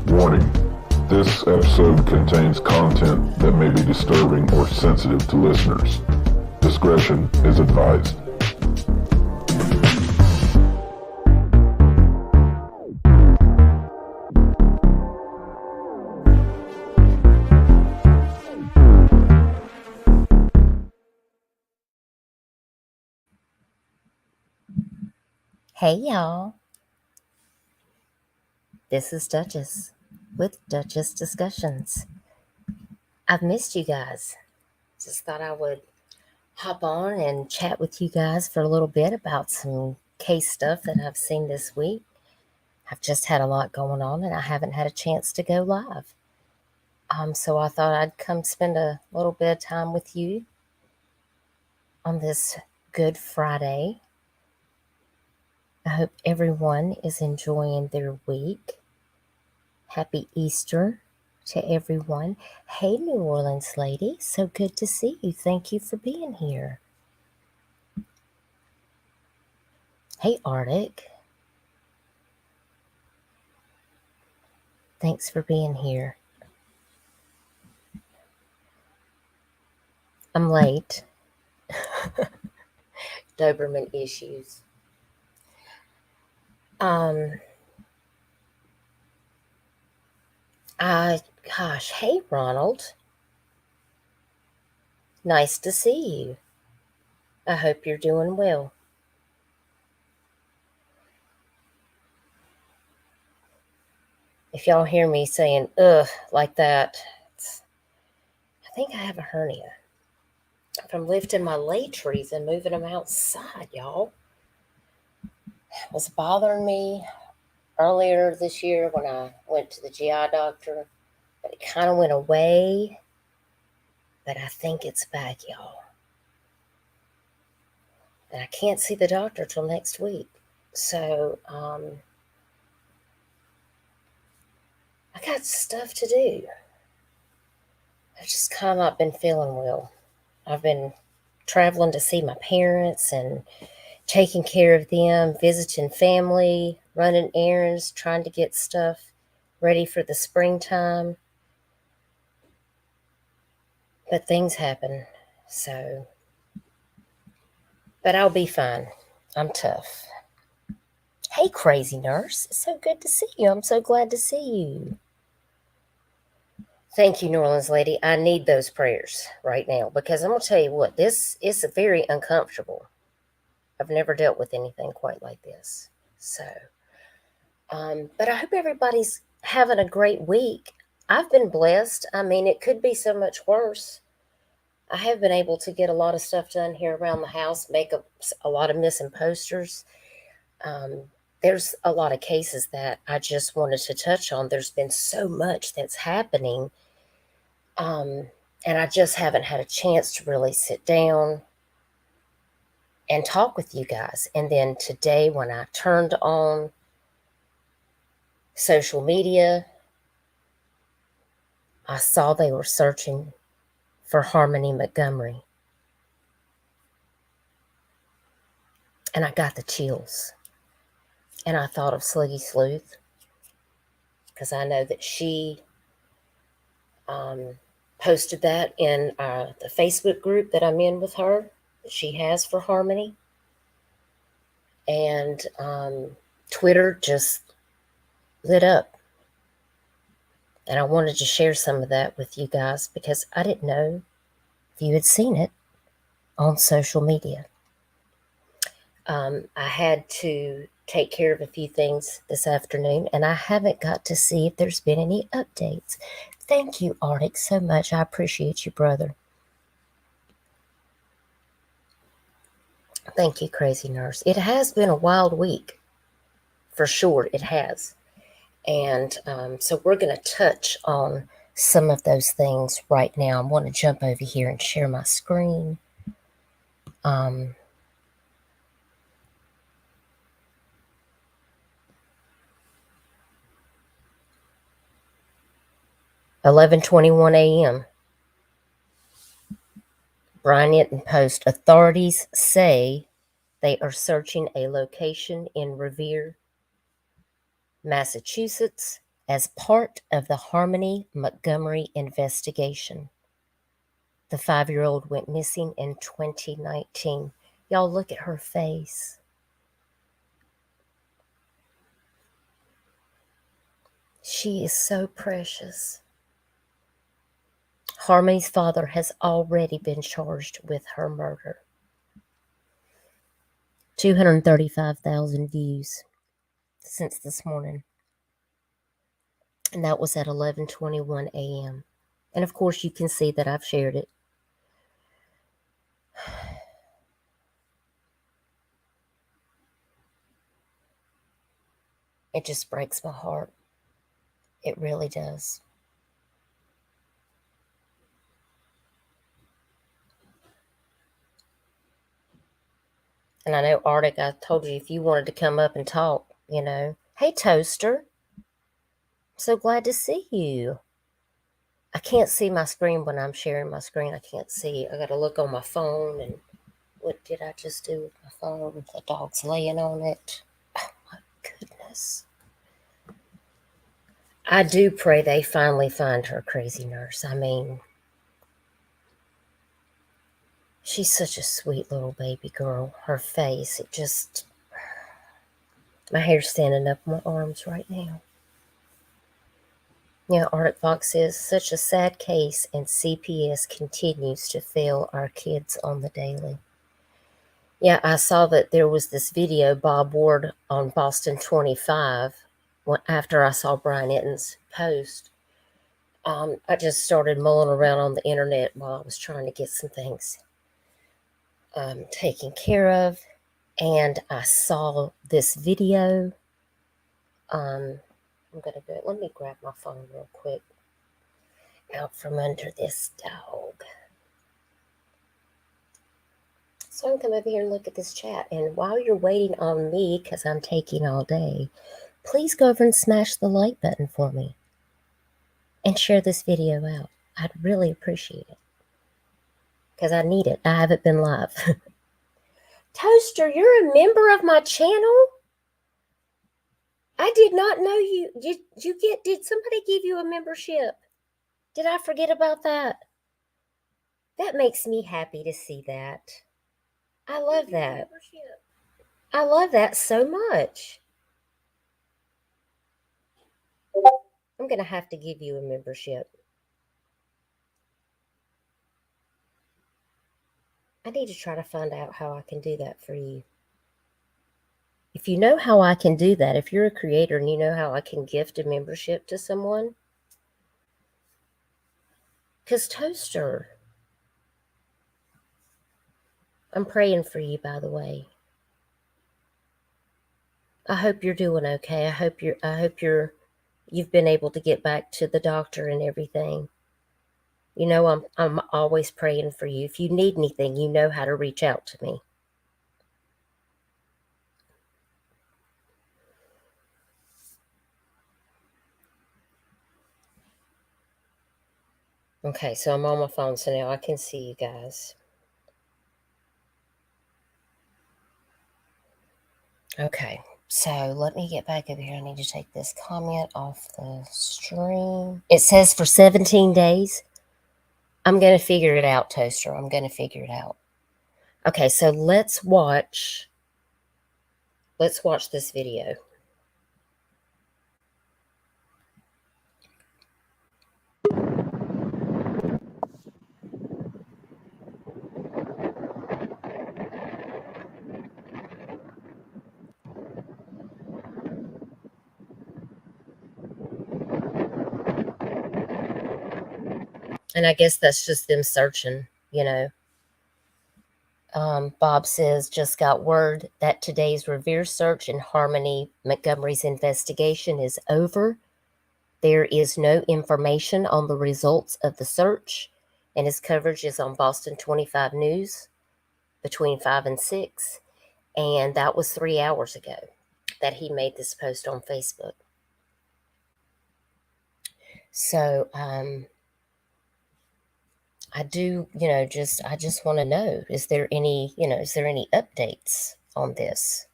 Warning. This episode contains content that may be disturbing or sensitive to listeners. Discretion is advised. Hey y'all, this is Dutchess with Dutchess Discussions. I've missed you guys. Just thought I would hop on and chat with you guys for a little bit about some case stuff that I've seen this week. I've just had a lot going on and I haven't had a chance to go live. So I thought I'd come spend a little bit of time with you on this Good Friday. I hope everyone is enjoying their week. Happy Easter to everyone. Hey, New Orleans lady, so good to see you. Thank you for being here. Hey, Arctic. Thanks for being here. I'm late. Doberman issues. Hey, Ronald. Nice to see you. I hope you're doing well. If y'all hear me saying, ugh, like that, I think I have a hernia from lifting my trees and moving them outside, y'all. It was bothering me earlier this year when I went to the GI doctor, but it kind of went away. But I think it's back, y'all. And I can't see the doctor till next week. So, I got stuff to do. I've just kind of not been feeling well. I've been traveling to see my parents and taking care of them, visiting family, running errands, trying to get stuff ready for the springtime. But things happen, so. But I'll be fine. I'm tough. Hey, crazy nurse. It's so good to see you. I'm so glad to see you. Thank you, New Orleans lady. I need those prayers right now because I'm going to tell you what, this is very uncomfortable. I've never dealt with anything quite like this. So, but I hope everybody's having a great week. I've been blessed. I mean, it could be so much worse. I have been able to get a lot of stuff done here around the house, make a lot of missing posters. There's a lot of cases that I just wanted to touch on. There's been so much that's happening. And I just haven't had a chance to really sit down and talk with you guys. And then today when I turned on social media, I saw they were searching for Harmony Montgomery. And I got the chills. And I thought of Sluggy Sleuth because I know that she posted that in the Facebook group that I'm in with her, that she has for Harmony. And Twitter just lit up. And I wanted to share some of that with you guys because I didn't know if you had seen it on social media. I had to take care of a few things this afternoon, and I haven't got to see if there's been any updates. Thank you, Arctic, so much. I appreciate you, brother. Thank you, Crazy Nurse. It has been a wild week. For sure, it has. And so we're going to touch on some of those things right now. I'm going to jump over here and share my screen. 11:21 a.m. Bryant Post. Authorities say they are searching a location in Revere, Massachusetts, as part of the Harmony Montgomery investigation. The 5-year-old went missing in 2019. Y'all look at her face. She is so precious. Harmony's father has already been charged with her murder. 235,000 views since this morning. And that was at 11:21 a.m. And of course, you can see that I've shared it. It just breaks my heart. It really does. And I know, Arctic, I told you if you wanted to come up and talk, Hey, Toaster. So glad to see you. I can't see my screen when I'm sharing my screen. I can't see. I got to look on my phone. And what did I just do with my phone? The dog's laying on it. Oh, my goodness. I do pray they finally find her, Crazy Nurse. I mean, she's such a sweet little baby girl. Her face, it just... My hair's standing up on my arms right now. Yeah, Arctic Fox says, such a sad case, and CPS continues to fail our kids on the daily. Yeah, I saw that there was this video, Bob Ward on Boston 25, after I saw Brian Itten's post. I just started mulling around on the internet while I was trying to get some things taken care of, and I saw this video. I'm going to go, let me grab my phone real quick out from under this dog. So I can come over here and look at this chat. And while you're waiting on me, because I'm taking all day, please go over and smash the like button for me and share this video out. I'd really appreciate it because I need it. I haven't been live. Toaster, you're a member of my channel? I did not know you. Did somebody give you a membership? Did I forget about that? That makes me happy to see that. I love that. I love that so much. I'm going to have to give you a membership. I need to try to find out how I can do that for you. If you know how I can do that, if you're a creator and you know how I can gift a membership to someone, because Toaster, I'm praying for you, by the way. I hope you're doing okay. I hope you've been able to get back to the doctor and everything. You know, I'm always praying for you. If you need anything, you know how to reach out to me. Okay, so I'm on my phone, so now I can see you guys. Okay, so let me get back over here. I need to take this comment off the stream. It says for 17 days. I'm going to figure it out, Toaster. I'm going to figure it out. Okay, so let's watch this video. And I guess that's just them searching, Bob says, just got word that today's reverse search in Harmony Montgomery's investigation is over. There is no information on the results of the search, and his coverage is on Boston 25 News between 5 and 6. And that was 3 hours ago that he made this post on Facebook. So I do, I just want to know, is there any updates on this?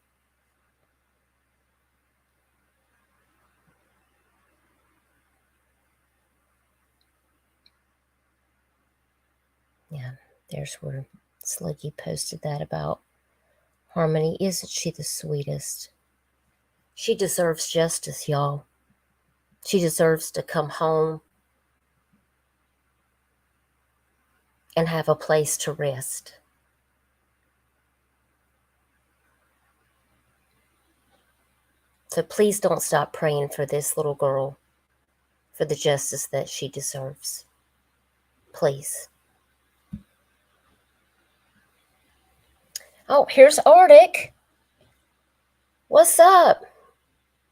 Yeah, there's where Sluggy posted that about Harmony. Isn't she the sweetest? She deserves justice, y'all. She deserves to come home and have a place to rest. So please don't stop praying for this little girl, for the justice that she deserves. Please. Oh, here's Arctic. What's up?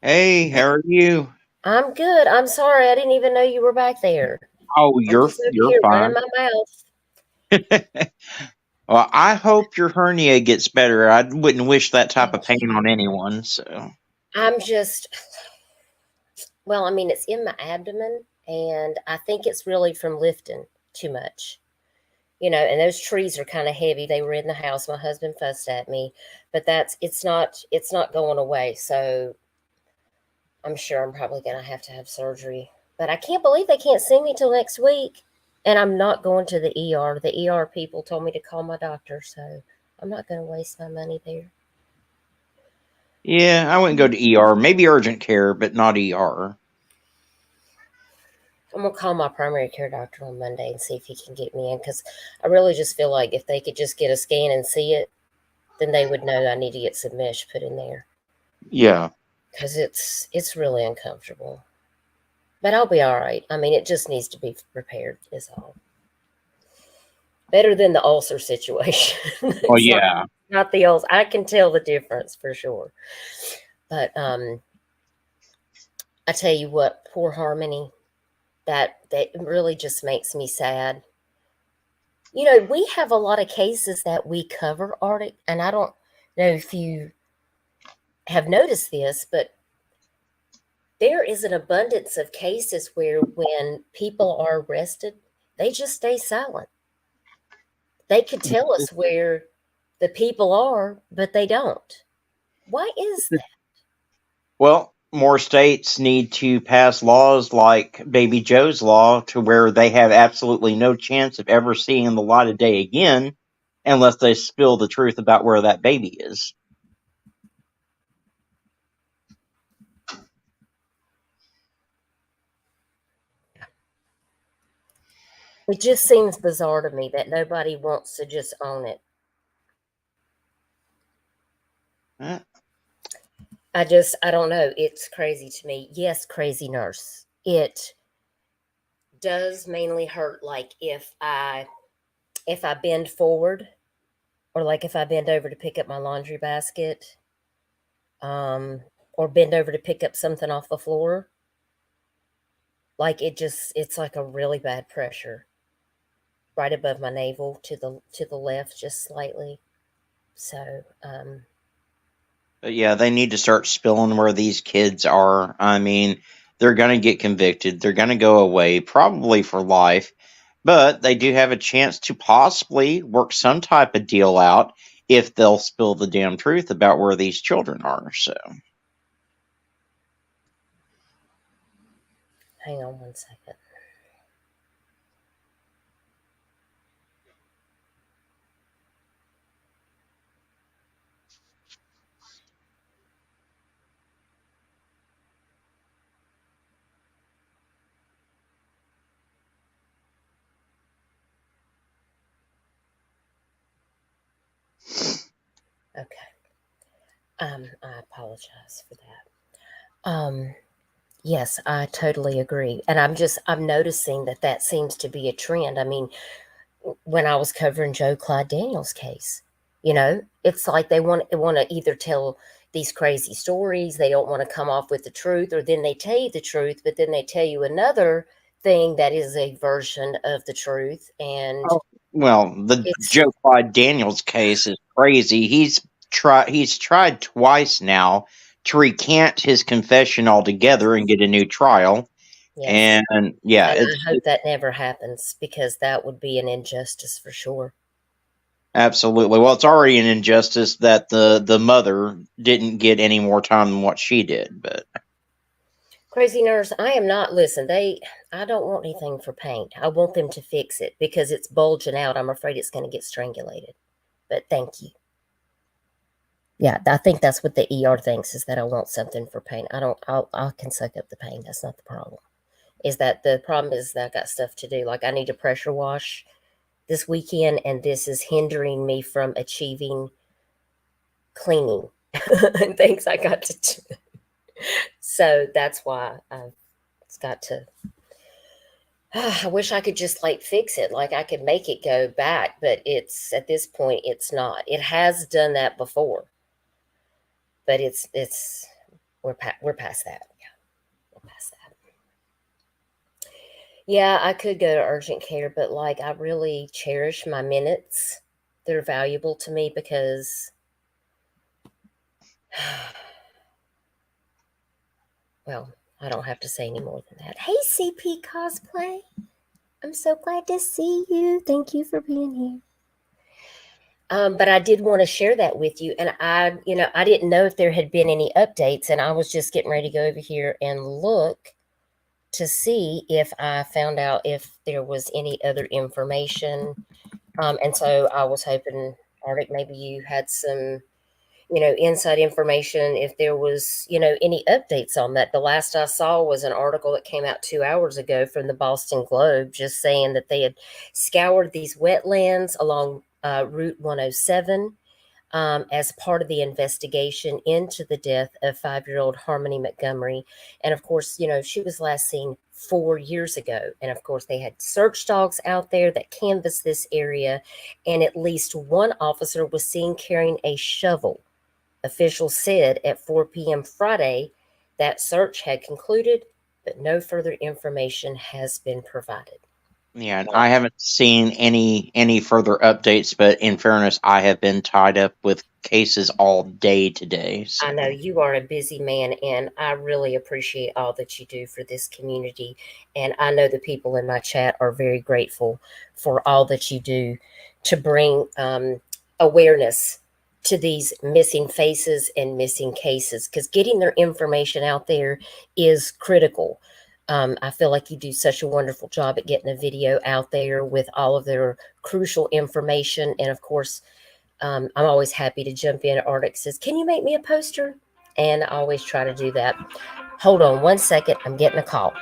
Hey, how are you? I'm good. I'm sorry. I didn't even know you were back there. Oh, I'm just over you're here running fine. my mouth. Well, I hope your hernia gets better. I wouldn't wish that type of Thank pain on you. anyone. So, I'm just, well, I mean, it's in my abdomen, and I think it's really from lifting too much. And those trees are kind of heavy. They were in the house. My husband fussed at me, but it's not going away. So I'm sure I'm probably going to have surgery. But I can't believe they can't see me till next week. And I'm not going to the ER. The ER people told me to call my doctor, so I'm not going to waste my money there. yeah, I wouldn't go to ER. Maybe urgent care, but not ER. I'm going to call my primary care doctor on Monday and see if he can get me in, because I really just feel like if they could just get a scan and see it, then they would know I need to get some mesh put in there, Yeah. because it's really uncomfortable. But I'll be all right. I mean, it just needs to be repaired, is all. Better than the ulcer situation. Oh, It's yeah. not the ulcer. I can tell the difference for sure. But I tell you what, poor Harmony, that really just makes me sad. We have a lot of cases that we cover, Arctic, and I don't know if you have noticed this, but there is an abundance of cases where when people are arrested, they just stay silent. They could tell us where the people are, but they don't. Why is that? Well, more states need to pass laws like Baby Joe's law to where they have absolutely no chance of ever seeing the light of day again unless they spill the truth about where that baby is. It just seems bizarre to me that nobody wants to just own it. Huh? I don't know. It's crazy to me. Yes, crazy nurse. It does mainly hurt, like if I bend forward, or like if I bend over to pick up my laundry basket, um, or bend over to pick up something off the floor. Like it's like a really bad pressure right above my navel to the left, just slightly. So But yeah, they need to start spilling where these kids are. I mean, they're going to get convicted. They're going to go away, probably for life. But they do have a chance to possibly work some type of deal out if they'll spill the damn truth about where these children are. So, hang on one second. Okay. I apologize for that. Yes, I totally agree. And I'm noticing that seems to be a trend. I mean, when I was covering Joe Clyde Daniels' case, It's like they want to either tell these crazy stories. They don't want to come off with the truth, or then they tell you the truth, but then they tell you another thing that is a version of the truth. And Oh, well, the it's, Joe Clyde Daniels case is crazy. He's tried twice now to recant his confession altogether and get a new trial. yes. And yeah, And it's I hope that never happens, because that would be an injustice for sure. absolutely, well, it's already an injustice that the mother didn't get any more time than what she did. But Crazy nurse, I am not, listen, I don't want anything for paint. I want them to fix it because it's bulging out. I'm afraid it's going to get strangulated. But thank you. Yeah, I think that's what the ER thinks, is that I want something for pain. I can suck up the pain. That's not the problem. Is that the problem is that I got stuff to do. Like, I need to pressure wash this weekend, and this is hindering me from achieving cleaning and things I got to do. So that's why I've got to. I wish I could just like fix it. Like, I could make it go back, but it's at this point it's not. It has done that before, but it's we're past that. Yeah, we're past that. Yeah, I could go to urgent care, but like, I really cherish my minutes. They're valuable to me because, well, I don't have to say any more than that. Hey, CP Cosplay. I'm so glad to see you. Thank you for being here. But I did want to share that with you. And I didn't know if there had been any updates, and I was just getting ready to go over here and look to see if I found out if there was any other information. And so I was hoping, Arctic, maybe you had some, inside information, if there was, any updates on that. The last I saw was an article that came out 2 hours ago from the Boston Globe, just saying that they had scoured these wetlands along Route 107 as part of the investigation into the death of 5-year-old Harmony Montgomery. And of course, she was last seen 4 years ago. And of course, they had search dogs out there that canvassed this area. And at least one officer was seen carrying a shovel. Officials said at 4 p.m. Friday that search had concluded, but no further information has been provided. yeah, I haven't seen any further updates. But in fairness, I have been tied up with cases all day today. I know So you are a busy man, and I really appreciate all that you do for this community. And I know the people in my chat are very grateful for all that you do to bring awareness to these missing faces and missing cases, because getting their information out there is critical. I feel like you do such a wonderful job at getting a video out there with all of their crucial information. And of course, I'm always happy to jump in. Arctic says, "Can you make me a poster?" And I always try to do that. Hold on 1 second. I'm getting a call.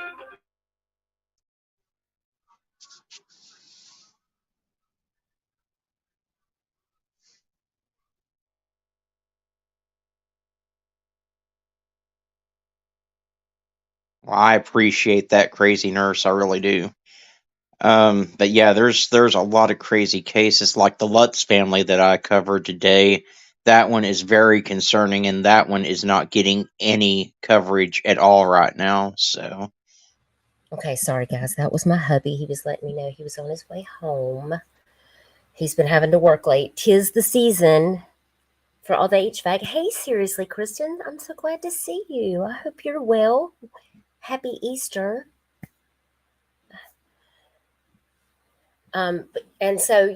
well, I appreciate that, crazy nurse. I really do. But yeah, there's a lot of crazy cases like the Lutz family that I covered today. That one is very concerning, and that one is not getting any coverage at all right now. So Okay, sorry guys. That was my hubby. He was letting me know he was on his way home. He's been having to work late. 'Tis the season for all the HVAC. Hey, seriously, Kristen, I'm so glad to see you. I hope you're well. Happy Easter. And so,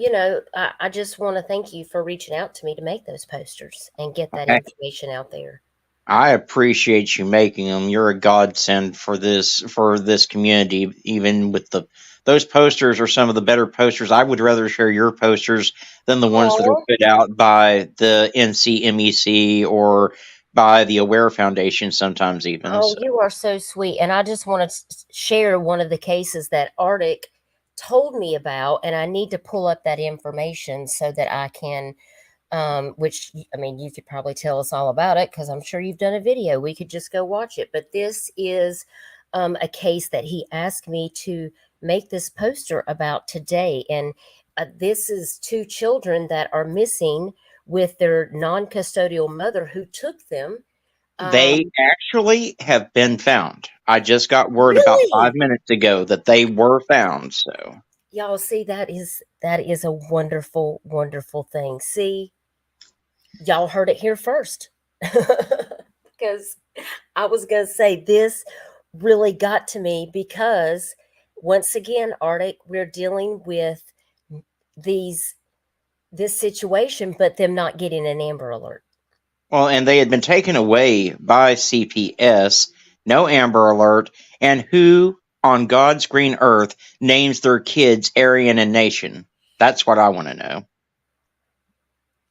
I just want to thank you for reaching out to me to make those posters and get that information out there. I appreciate you making them. You're a godsend for this community. Even with those posters are some of the better posters. I would rather share your posters than the ones that are Oh, put out by the NCMEC or by the Aware Foundation. Sometimes even oh, so. you are so sweet. And I just want to share one of the cases that Arctic told me about, and I need to pull up that information so that I can, which, I mean, you could probably tell us all about it because I'm sure you've done a video. We could just go watch it. But this is a case that he asked me to make this poster about today. And this is two children that are missing with their non-custodial mother who took them. They actually have been found. I just got word about Really? 5 minutes ago that they were found. So Y'all see, that is a wonderful, wonderful thing. See, y'all heard it here first. Because I was going to say this really got to me because once again, Arctic, we're dealing with these this situation, but them not getting an Amber Alert. well, and they had been taken away by CPS. No Amber Alert, and who on God's green earth names their kids Aryan and Nation? That's what I want to know.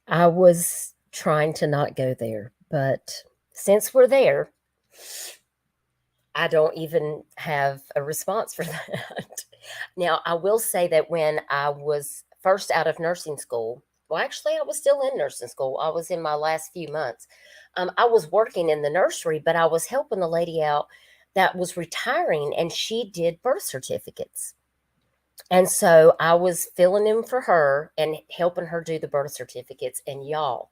I was trying to not go there, but since we're there, I don't even have a response for that. Now, I will say that when I was first out of nursing school, well, actually, I was still in nursing school. I was in my last few months. I was working in the nursery, but I was helping a lady out that was retiring, and she did birth certificates. And so I was filling in for her and helping her do the birth certificates. And y'all,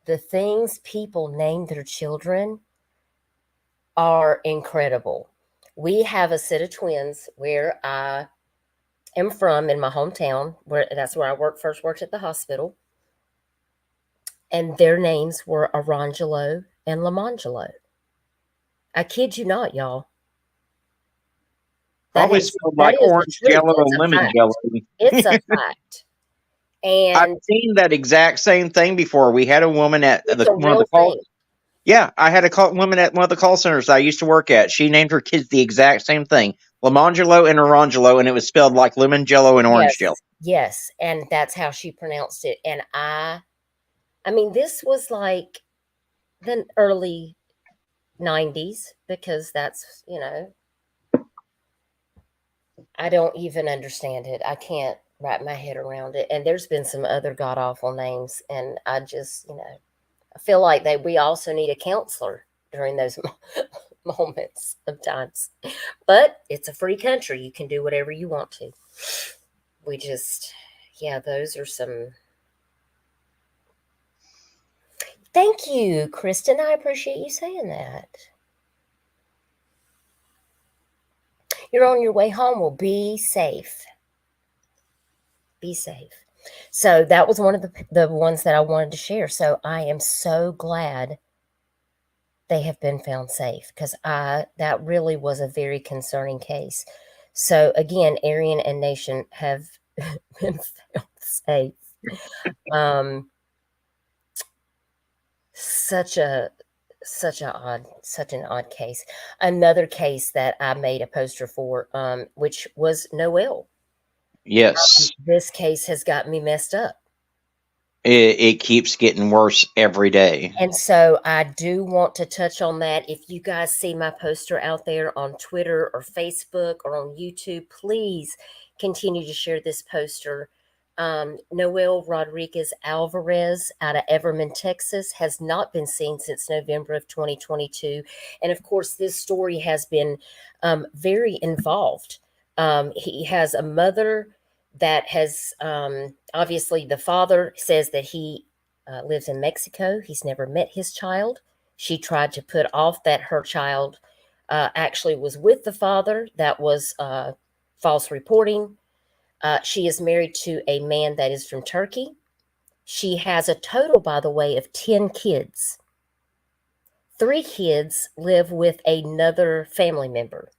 the things people name their children are incredible. We have a set of twins where I am from in my hometown, where that's where I first worked at the hospital. And their names were Arangelo and Lamangelo. I kid you not, y'all. Probably spelled That like is the orange truth. jello It's and a lemon fact. jello. It's a fact. I've And seen that exact same thing before. We had a woman at it's a one of the real call. thing. Yeah, I had a woman at one of the call centers that I used to work at. She named her kids the exact same thing, Lamangelo and Orangelo, and it was spelled like lemon jello and orange jello. Yes, yes. And that's how she pronounced it. And I mean, this was like the early 90s because that's, I don't even understand it. I can't wrap my head around it. And there's been some other god awful names, and I just, I feel like we also need a counselor during those moments of times. But it's a free country. You can do whatever you want to. We just, yeah, those are some. Thank you, Kristen. I appreciate you saying that. You're on your way home. Well, be safe. Be safe. So that was one of the ones that I wanted to share. So I am so glad they have been found safe because that really was a very concerning case. So again, Aryan and Nation have been found safe. Um, such a such an odd case. Another case that I made a poster for, which was Noel. Yes, This case has got me messed up. it keeps getting worse every day. And so I do want to touch on that. If you guys see my poster out there on Twitter or Facebook or on YouTube, please continue to share this poster. Noel Rodriguez Alvarez out of Everman, Texas, has not been seen since November of 2022. And of course, this story has been very involved. He has a mother that has obviously, the father says that he lives in Mexico. He's never met his child. She tried to put off that her child actually was with the father. That was false reporting. She is married to a man that is from Turkey. She has a total, by the way, of 10 kids. 3 kids live with another family member.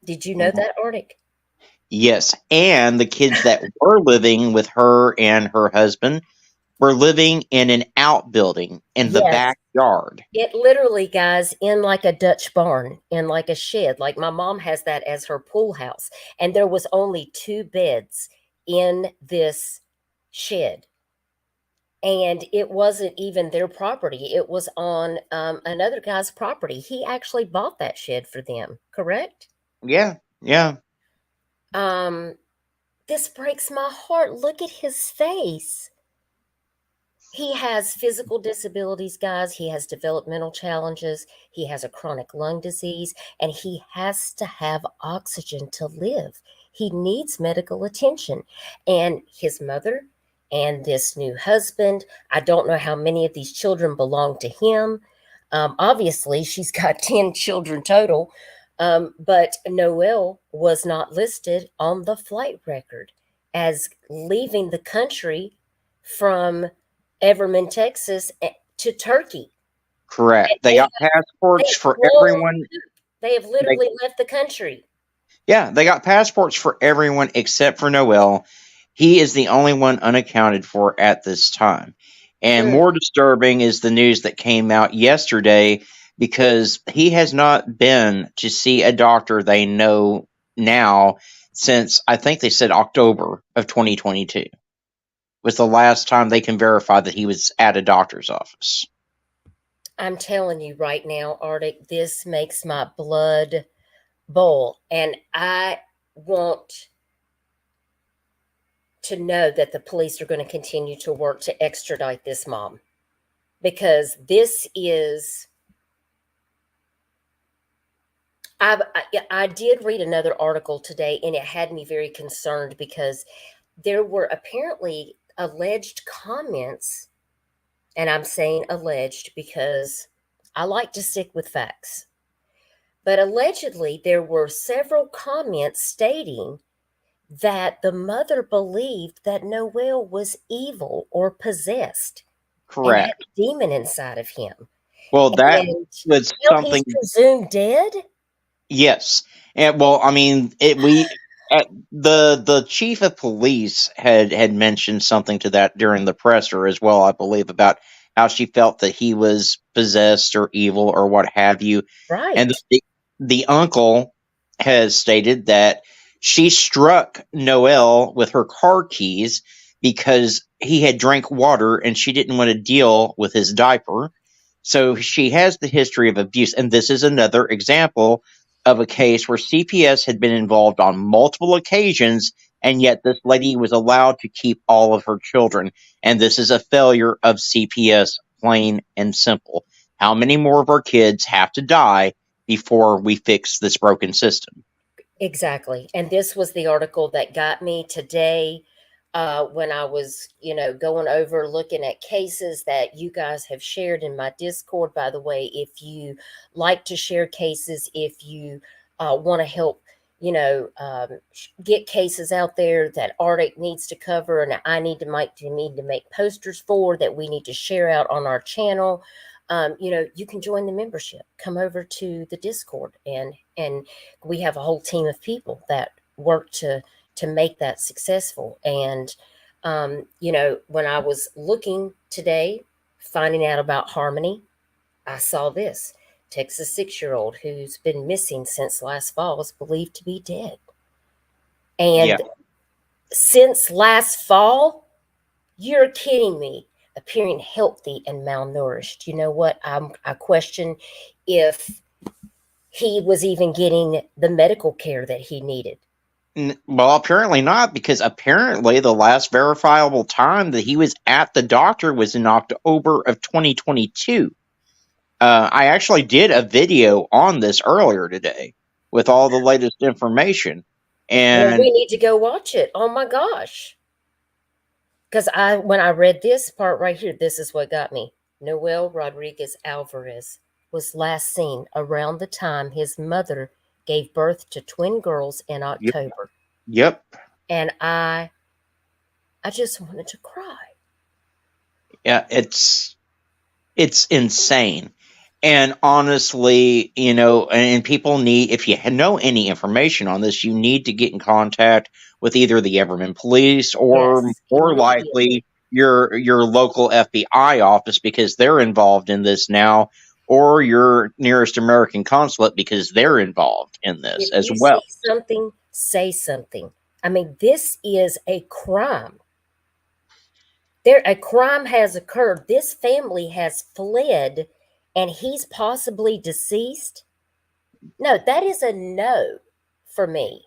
Did you know that, Arctic? Yes, and the kids that were living with her and her husband were living in an outbuilding in the Yes. backyard. It literally, guys, in like a Dutch barn, in like a shed. Like my mom has that as her pool house. And there was only 2 beds in this shed. And it wasn't even their property. It was on another guy's property. He actually bought that shed for them, correct? Yeah, yeah. This breaks my heart. Look at his face. He has physical disabilities, guys. He has developmental challenges. He has a chronic lung disease, and he has to have oxygen to live. He needs medical attention. And his mother and this new husband. I don't know how many of these children belong to him. Obviously, she's got 10 children total, but Noel was not listed on the flight record as leaving the country from Everman, Texas to Turkey. Correct. They They got passports have for flown, everyone. they have They, literally left the country. yeah, they got passports for everyone except for Noel. He is the only one unaccounted for at this time. And Mm, more disturbing is the news that came out yesterday because he has not been to see a doctor they know now since I think they said October of 2022 was the last time they can verify that he was at a doctor's office. I'm telling you right now, Arctic, this makes my blood boil. And I want to know that the police are going to continue to work to extradite this mom, because this is. I did read another article today, and it had me very concerned because there were apparently alleged comments, and I'm saying alleged because I like to stick with facts. But allegedly, there were several comments stating that the mother believed that Noel was evil or possessed and had Correct. a demon inside of him. Well, that And was now he's something. presumed dead? Yes, and well, I mean, the chief of police had mentioned something to that during the presser as well, I believe, about how she felt that he was possessed or evil or what have you, and Right. the uncle has stated that she struck Noel with her car keys because he had drank water and she didn't want to deal with his diaper. So she has the history of abuse, and this is another example of a case where CPS had been involved on multiple occasions, and yet this lady was allowed to keep all of her children. And this is a failure of CPS, plain and simple. How many more of our kids have to die before we fix this broken system? Exactly. And this was the article that got me today, when I was, going over looking at cases that you guys have shared in my Discord. By the way, if you like to share cases, if you want to help, get cases out there that Arctic needs to cover and I need to make posters for, that we need to share out on our channel, you can join the membership. Come over to the Discord, and we have a whole team of people that work to make that successful. And when I was looking today, finding out about Harmony, I saw this. Texas 6-year-old who's been missing since last fall is believed to be dead. Yeah, And since last fall, you're kidding me. Appearing healthy and malnourished. You know what? I question if he was even getting the medical care that he needed. well, apparently not, because apparently the last verifiable time that he was at the doctor was in October of 2022. I actually did a video on this earlier today with all the latest information. Well, And we need to go watch it. Oh my gosh. Because when I read this part right here, this is what got me. Noel Rodriguez Alvarez was last seen around the time his mother gave birth to twin girls in yep, October. yep, And I just wanted to cry. yeah, it's insane. And honestly, and people need, if you know any information on this, you need to get in contact with either the Everman police or Yes, more immediately. likely your local FBI office, because they're involved in this now, or your nearest American consulate because they're involved in this If as you see well. something, say something. I mean, this is a crime. A crime has occurred. This family has fled, and he's possibly deceased. No, that is a no for me.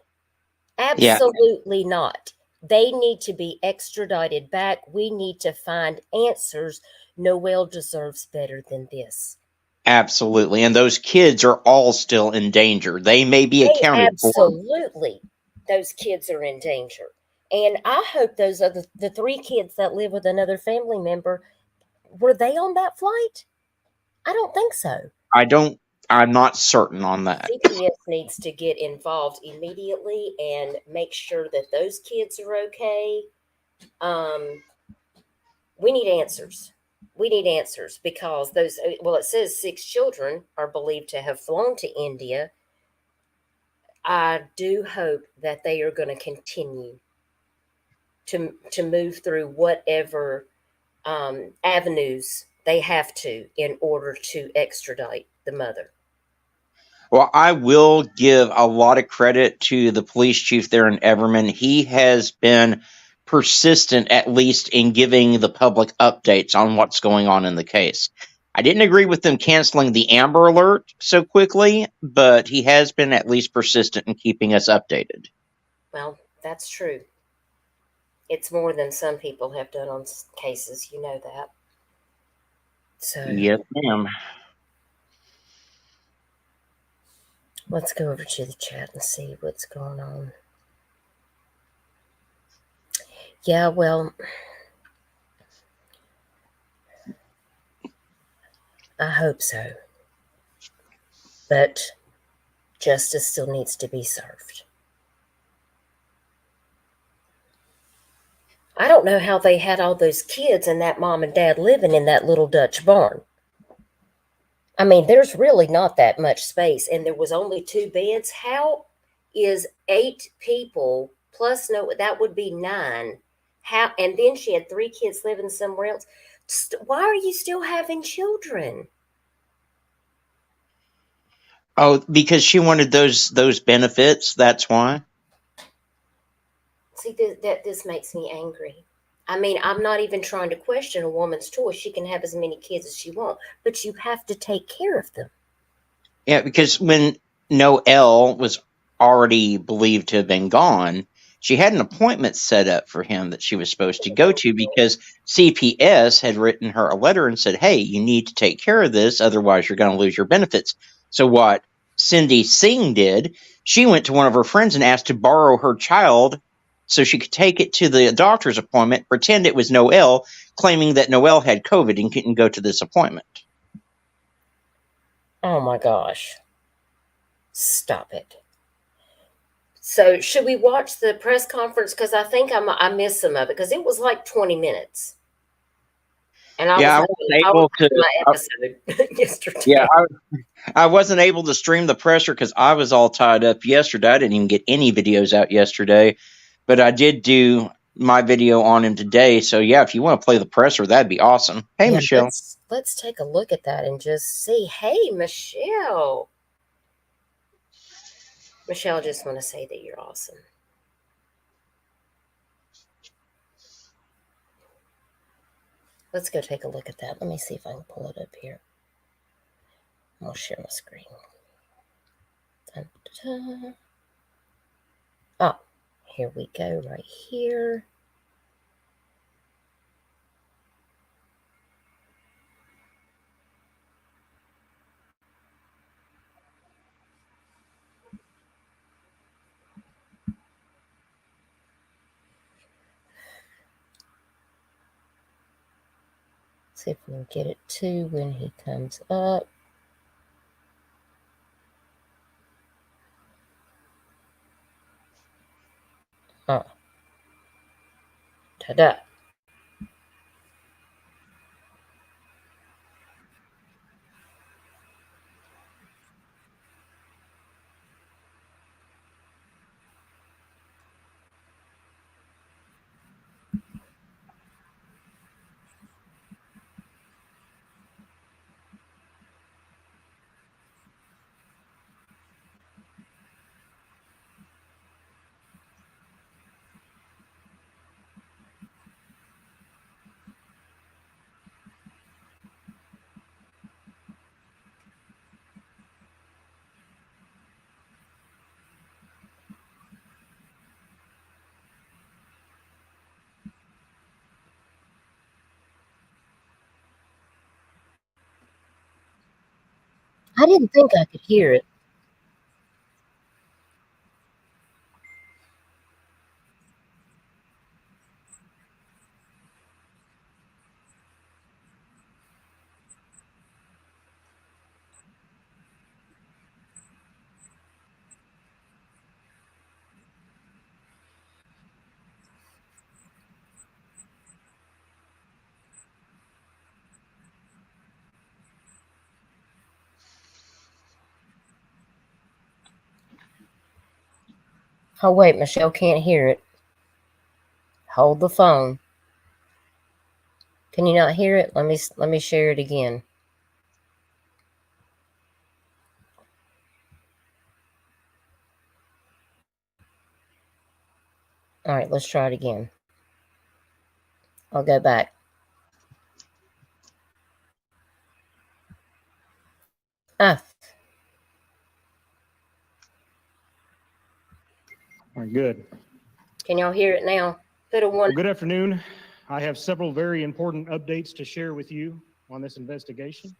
Yeah, Absolutely not. They need to be extradited back. We need to find answers. Noel deserves better than this. absolutely. And those kids are all still in danger. They may be They accounted for. absolutely, those kids are in danger. And I hope those other the three kids that live with another family member, were they on that flight? I don't think so. I don't. I'm not certain on that. CPS needs to get involved immediately and make sure that those kids are okay. Um, we need answers. We need answers because those, well, it says 6 children are believed to have flown to India. I do hope that they are going to continue to move through whatever avenues they have to in order to extradite the mother. Well, I will give a lot of credit to the police chief there in Everman. He has been persistent, at least, in giving the public updates on what's going on in the case. I didn't agree with them canceling the Amber Alert so quickly, but he has been at least persistent in keeping us updated. Well, that's true. It's more than some people have done on cases, you know that. So Yes, ma'am. let's go over to the chat and see what's going on. Yeah, well, I hope so. But justice still needs to be served. I don't know how they had all those kids and that mom and dad living in that little Dutch barn. I mean, there's really not that much space, and there was only 2 beds. How is 8 people plus no? That would be 9. How? And then she had 3 kids living somewhere else. Why are you still having children? Oh, because she wanted those benefits. That's why. See, this makes me angry. I mean, I'm not even trying to question a woman's choice. She can have as many kids as she wants, but you have to take care of them. Yeah, because when Noel was already believed to have been gone, she had an appointment set up for him that she was supposed to go to because CPS had written her a letter and said, hey, you need to take care of this, otherwise you're going to lose your benefits. So what Cindy Singh did, she went to one of her friends and asked to borrow her child so she could take it to the doctor's appointment, pretend it was Noel, claiming that Noel had COVID and couldn't go to this appointment. Oh my gosh. Stop it. So, should we watch the press conference? Because I think I missed some of it because it was like 20 minutes. And I Yeah, I was wasn't able to. my episode yesterday. Yeah, I wasn't able to stream the presser because I was all tied up yesterday. I didn't even get any videos out yesterday, but I did do my video on him today. So yeah, if you want to play the presser, that'd be awesome. Hey, Yeah, Michelle. let's take a look at that and just see. Hey, Michelle. Michelle, I just want to say that you're awesome. Let's go take a look at that. Let me see if I can pull it up here. I'll share my screen. Dun, dun, dun. Oh, here we go, right here. See if we can get it to when he comes up. Oh. Ta-da. I didn't think I could hear it. Oh wait, Michelle can't hear it. Hold the phone. Can you not hear it? Let me share it again. All right, let's try it again. I'll go back. Ah. All right, good. Can y'all hear it now? Put a one. Well, good afternoon. I have several very important updates to share with you on this investigation.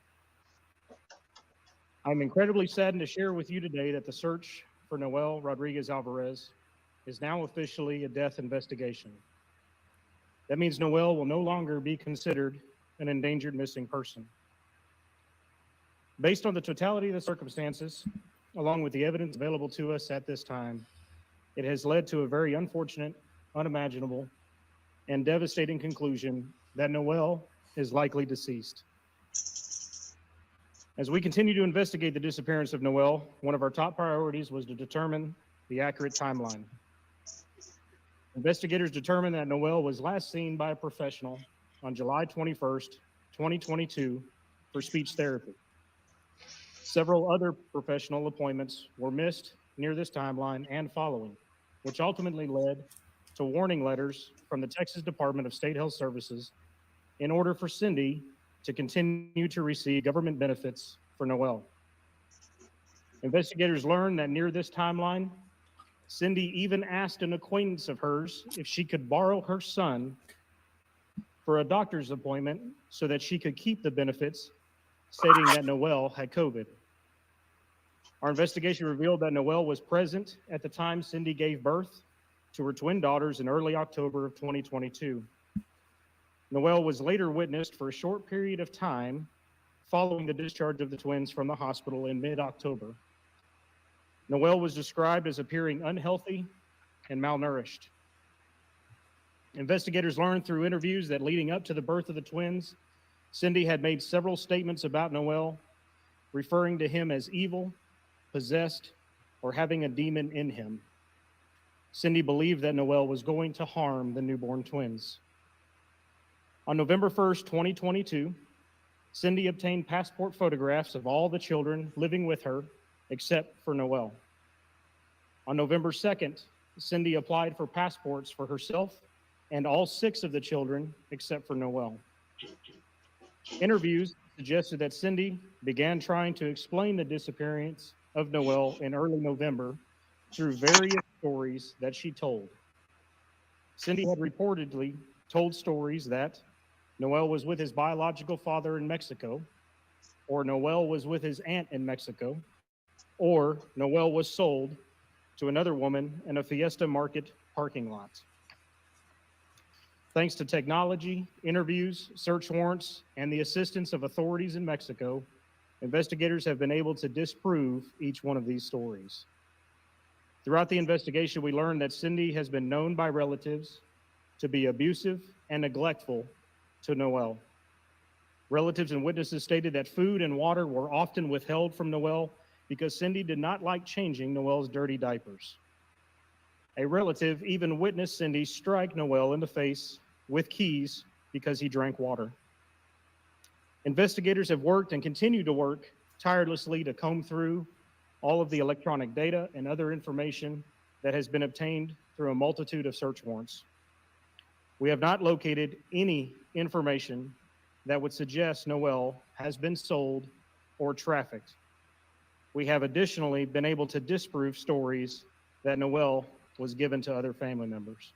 I'm incredibly saddened to share with you today that the search for Noel Rodriguez Alvarez is now officially a death investigation. That means Noel will no longer be considered an endangered missing person. Based on the totality of the circumstances, along with the evidence available to us at this time, it has led to a very unfortunate, unimaginable, and devastating conclusion that Noel is likely deceased. As we continue to investigate the disappearance of Noel, one of our top priorities was to determine the accurate timeline. Investigators determined that Noel was last seen by a professional on July 21st, 2022 for speech therapy. Several other professional appointments were missed near this timeline and following, which ultimately led to warning letters from the Texas Department of State Health Services in order for Cindy to continue to receive government benefits for Noel. Investigators learned that near this timeline, Cindy even asked an acquaintance of hers if she could borrow her son for a doctor's appointment so that she could keep the benefits, stating that Noel had COVID. Our investigation revealed that Noel was present at the time Cindy gave birth to her twin daughters in early October of 2022. Noel was later witnessed for a short period of time following the discharge of the twins from the hospital in mid-October. Noel was described as appearing unhealthy and malnourished. Investigators learned through interviews that leading up to the birth of the twins, Cindy had made several statements about Noel, referring to him as evil, possessed, or having a demon in him. Cindy believed that Noel was going to harm the newborn twins. On November 1st, 2022, Cindy obtained passport photographs of all the children living with her except for Noel. On November 2nd, Cindy applied for passports for herself and all 6 of the children except for Noel. Interviews suggested that Cindy began trying to explain the disappearance of Noel in early November through various stories that she told. Cindy had reportedly told stories that Noel was with his biological father in Mexico, or Noel was with his aunt in Mexico, or Noel was sold to another woman in a Fiesta Market parking lot. Thanks to technology, interviews, search warrants, and the assistance of authorities in Mexico, investigators have been able to disprove each one of these stories. Throughout the investigation, we learned that Cindy has been known by relatives to be abusive and neglectful to Noel. Relatives and witnesses stated that food and water were often withheld from Noel because Cindy did not like changing Noel's dirty diapers. A relative even witnessed Cindy strike Noel in the face with keys because he drank water. Investigators have worked and continue to work tirelessly to comb through all of the electronic data and other information that has been obtained through a multitude of search warrants. We have not located any information that would suggest Noel has been sold or trafficked. We have additionally been able to disprove stories that Noel was given to other family members.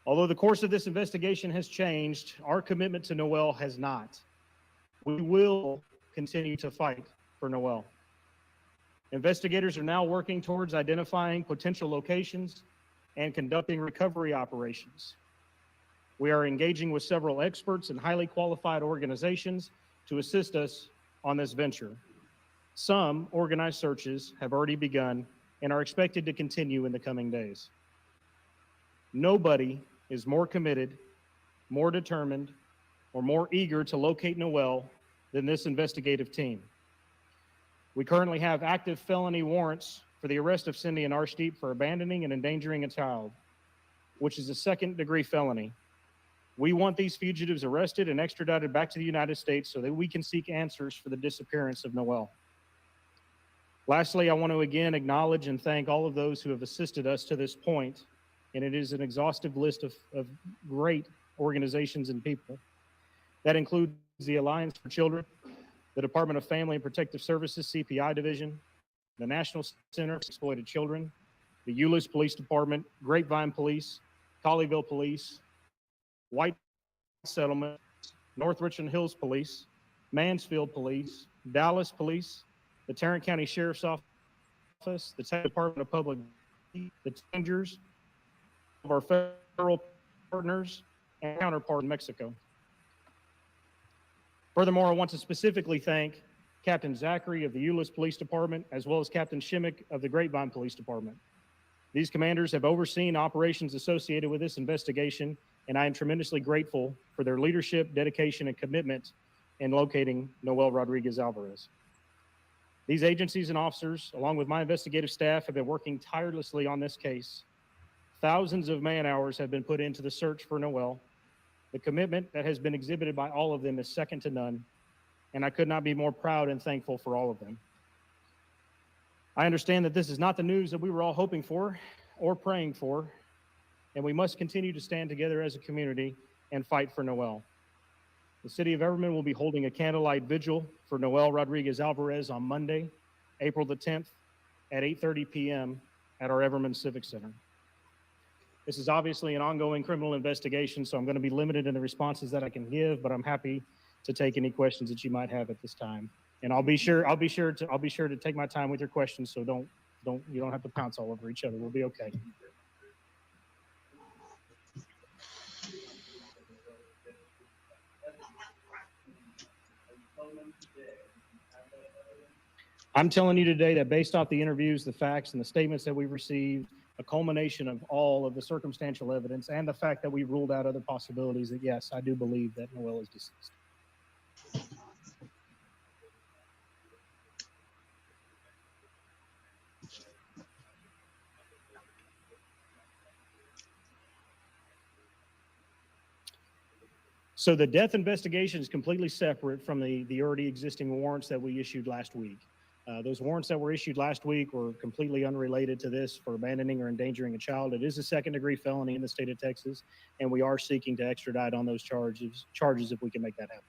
Although the course of this investigation has changed, our commitment to Noel has not. We will continue to fight for Noel. Investigators are now working towards identifying potential locations and conducting recovery operations. We are engaging with several experts and highly qualified organizations to assist us on this venture. Some organized searches have already begun and are expected to continue in the coming days. Nobody is more committed, more determined, or more eager to locate Noel than this investigative team. We currently have active felony warrants for the arrest of Cindy and Arshdeep for abandoning and endangering a child, which is a second-degree felony. We want these fugitives arrested and extradited back to the United States so that we can seek answers for the disappearance of Noel. Lastly, I want to again acknowledge and thank all of those who have assisted us to this point, and it is an exhaustive list of great organizations and people. That includes the Alliance for Children, the Department of Family and Protective Services CPI Division, the National Center for Exploited Children, the Euless Police Department, Grapevine Police, Colleyville Police, White Settlement, North Richland Hills Police, Mansfield Police, Dallas Police, the Tarrant County Sheriff's Office, the Texas Department of Public Safety, the Rangers, of our federal partners and counterpart in Mexico. Furthermore, I want to specifically thank Captain Zachary of the Euless Police Department, as well as Captain Shimmick of the Grapevine Police Department. These commanders have overseen operations associated with this investigation, and I am tremendously grateful for their leadership, dedication, and commitment in locating Noel Rodriguez Alvarez. These agencies and officers, along with my investigative staff, have been working tirelessly on this case. Thousands of man-hours have been put into the search for Noel. The commitment that has been exhibited by all of them is second to none, and I could not be more proud and thankful for all of them. I understand that this is not the news that we were all hoping for or praying for, and we must continue to stand together as a community and fight for Noel. The City of Everman will be holding a candlelight vigil for Noel Rodriguez Alvarez on Monday, April the 10th at 8:30 p.m. at our Everman Civic Center. This is obviously an ongoing criminal investigation, so I'm going to be limited in the responses that I can give, but I'm happy to take any questions that you might have at this time. And I'll be sure to take my time with your questions, so you don't have to pounce all over each other. We'll be okay. I'm telling you today that based off the interviews, the facts, and the statements that we've received, a culmination of all of the circumstantial evidence and the fact that we ruled out other possibilities, that yes, I do believe that Noel is deceased. So the death investigation is completely separate from the already existing warrants that we issued last week. Those warrants that were issued last week were completely unrelated to this for abandoning or endangering a child. It is a second-degree felony in the state of Texas, and we are seeking to extradite on those charges if we can make that happen.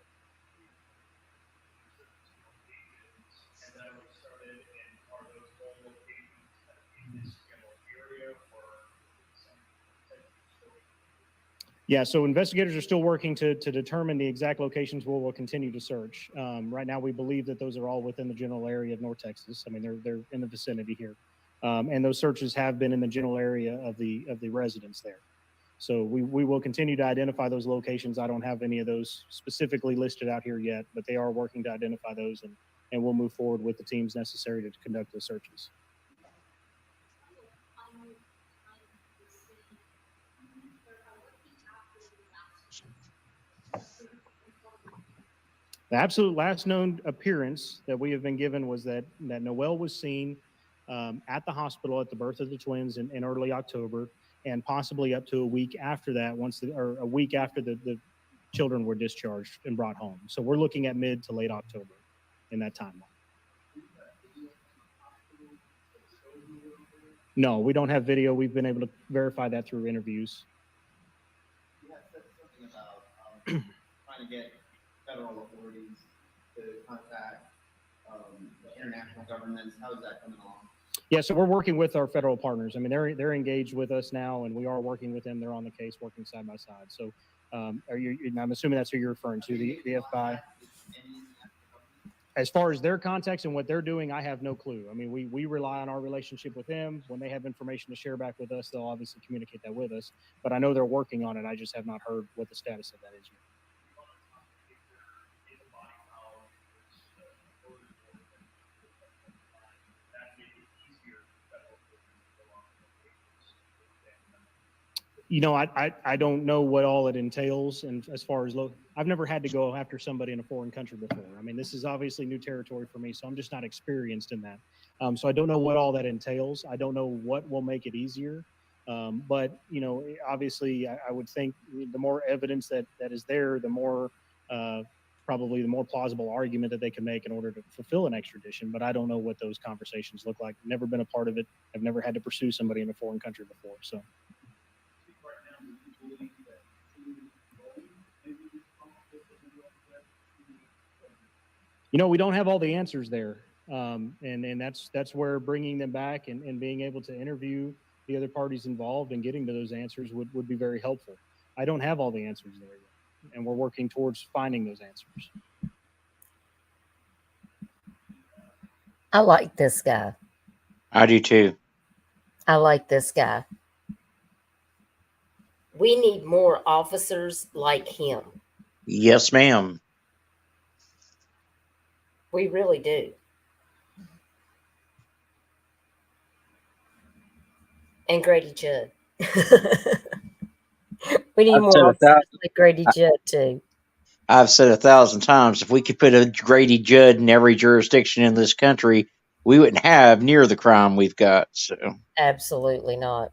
Yeah, so investigators are still working to determine the exact locations where we'll continue to search. Right now, we believe that those are all within the general area of North Texas. I mean, they're in the vicinity here, and those searches have been in the general area of the residents there. So we will continue to identify those locations. I don't have any of those specifically listed out here yet, but they are working to identify those, and we'll move forward with the teams necessary to conduct those searches. The absolute last known appearance that we have been given was that Noel was seen at the hospital at the birth of the twins in early October, and possibly up to a week after that, or a week after the children were discharged and brought home. So we're looking at mid to late October in that timeline. No, we don't have video. We've been able to verify that through interviews. You had said something about trying to get federal authorities to contact the international governments. How is that coming along? Yeah, so we're working with our federal partners. I mean, they're engaged with us now, and we are working with them. They're on the case, working side by side. So, I'm assuming that's who you're referring to, the FBI. As far as their contacts and what they're doing, I have no clue. I mean, we rely on our relationship with them. When they have information to share back with us, they'll obviously communicate that with us. But I know they're working on it. I just have not heard what the status of that is yet. You know, I don't know what all it entails, and as far as I've never had to go after somebody in a foreign country before. I mean, this is obviously new territory for me, so I'm just not experienced in that. So I don't know what all that entails. I don't know what will make it easier. But obviously, I would think the more evidence that is there, the more probably the more plausible argument that they can make in order to fulfill an extradition. But I don't know what those conversations look like. Never been a part of it. I've never had to pursue somebody in a foreign country before. So. We don't have all the answers there. And that's where bringing them back and being able to interview the other parties involved and getting to those answers would be very helpful. I don't have all the answers there yet, and we're working towards finding those answers. I like this guy. I do too. I like this guy. We need more officers like him. Yes, ma'am. We really do. And Grady Judd. We need more officers like Grady Judd too. I've said 1,000 times, if we could put a Grady Judd in every jurisdiction in this country, we wouldn't have near the crime we've got. So Absolutely not.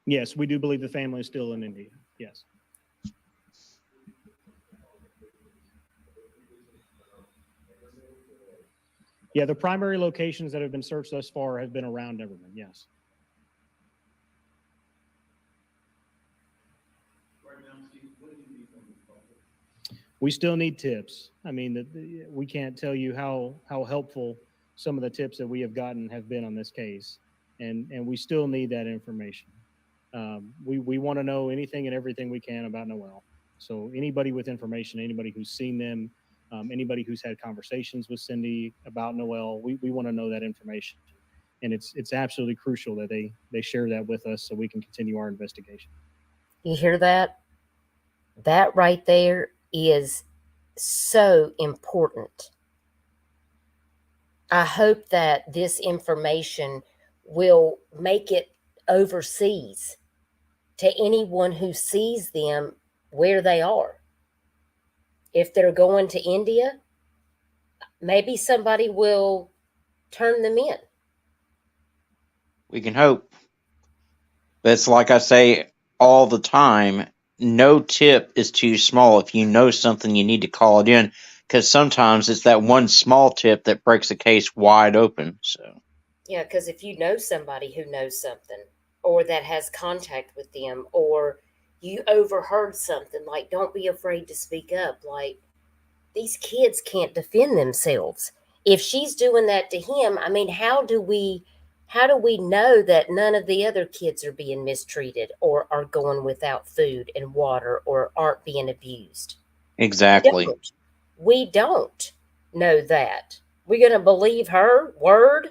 Yes, we do believe the family is still in India. Yes. Yeah, the primary locations that have been searched thus far have been around Everman, yes. We still need tips. I mean, we can't tell you how helpful some of the tips that we have gotten have been on this case, and we still need that information. We want to know anything and everything we can about Noel. So anybody with information, anybody who's seen them, anybody who's had conversations with Cindy about Noel, we want to know that information. And it's absolutely crucial that they share that with us so we can continue our investigation. You hear that? That right there is so important. I hope that this information will make it overseas to anyone who sees them where they are. If they're going to India, maybe somebody will turn them in. we can hope. But it's like I say all the time, no tip is too small. If you know something, you need to call it in, because sometimes it's that one small tip that breaks the case wide open. So Yeah, because if you know somebody who knows something or that has contact with them, or you overheard something, like, don't be afraid to speak up. Like, these kids can't defend themselves. If she's doing that to him, I mean, how do we know that none of the other kids are being mistreated or are going without food and water or aren't being abused? exactly. We don't know that. We're going to believe her word?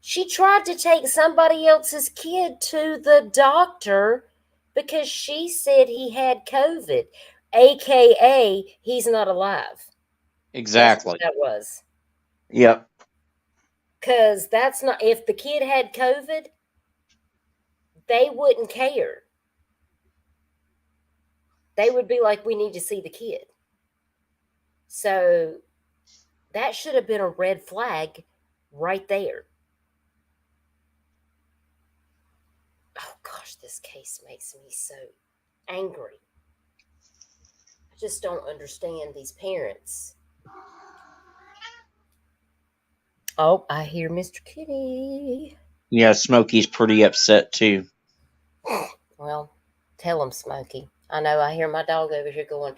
She tried to take somebody else's kid to the doctor because she said he had COVID, AKA he's not alive. That's what Exactly. that was. Yep. Because that's not, if the kid had COVID, they wouldn't care. They would be like, we need to see the kid. So that should have been a red flag right there. Oh gosh, this case makes me so angry. I just don't understand these parents. Oh, I hear Mr. Kitty. Yeah, Smokey's pretty upset too. Well, tell him, Smokey. I know I hear my dog over here going,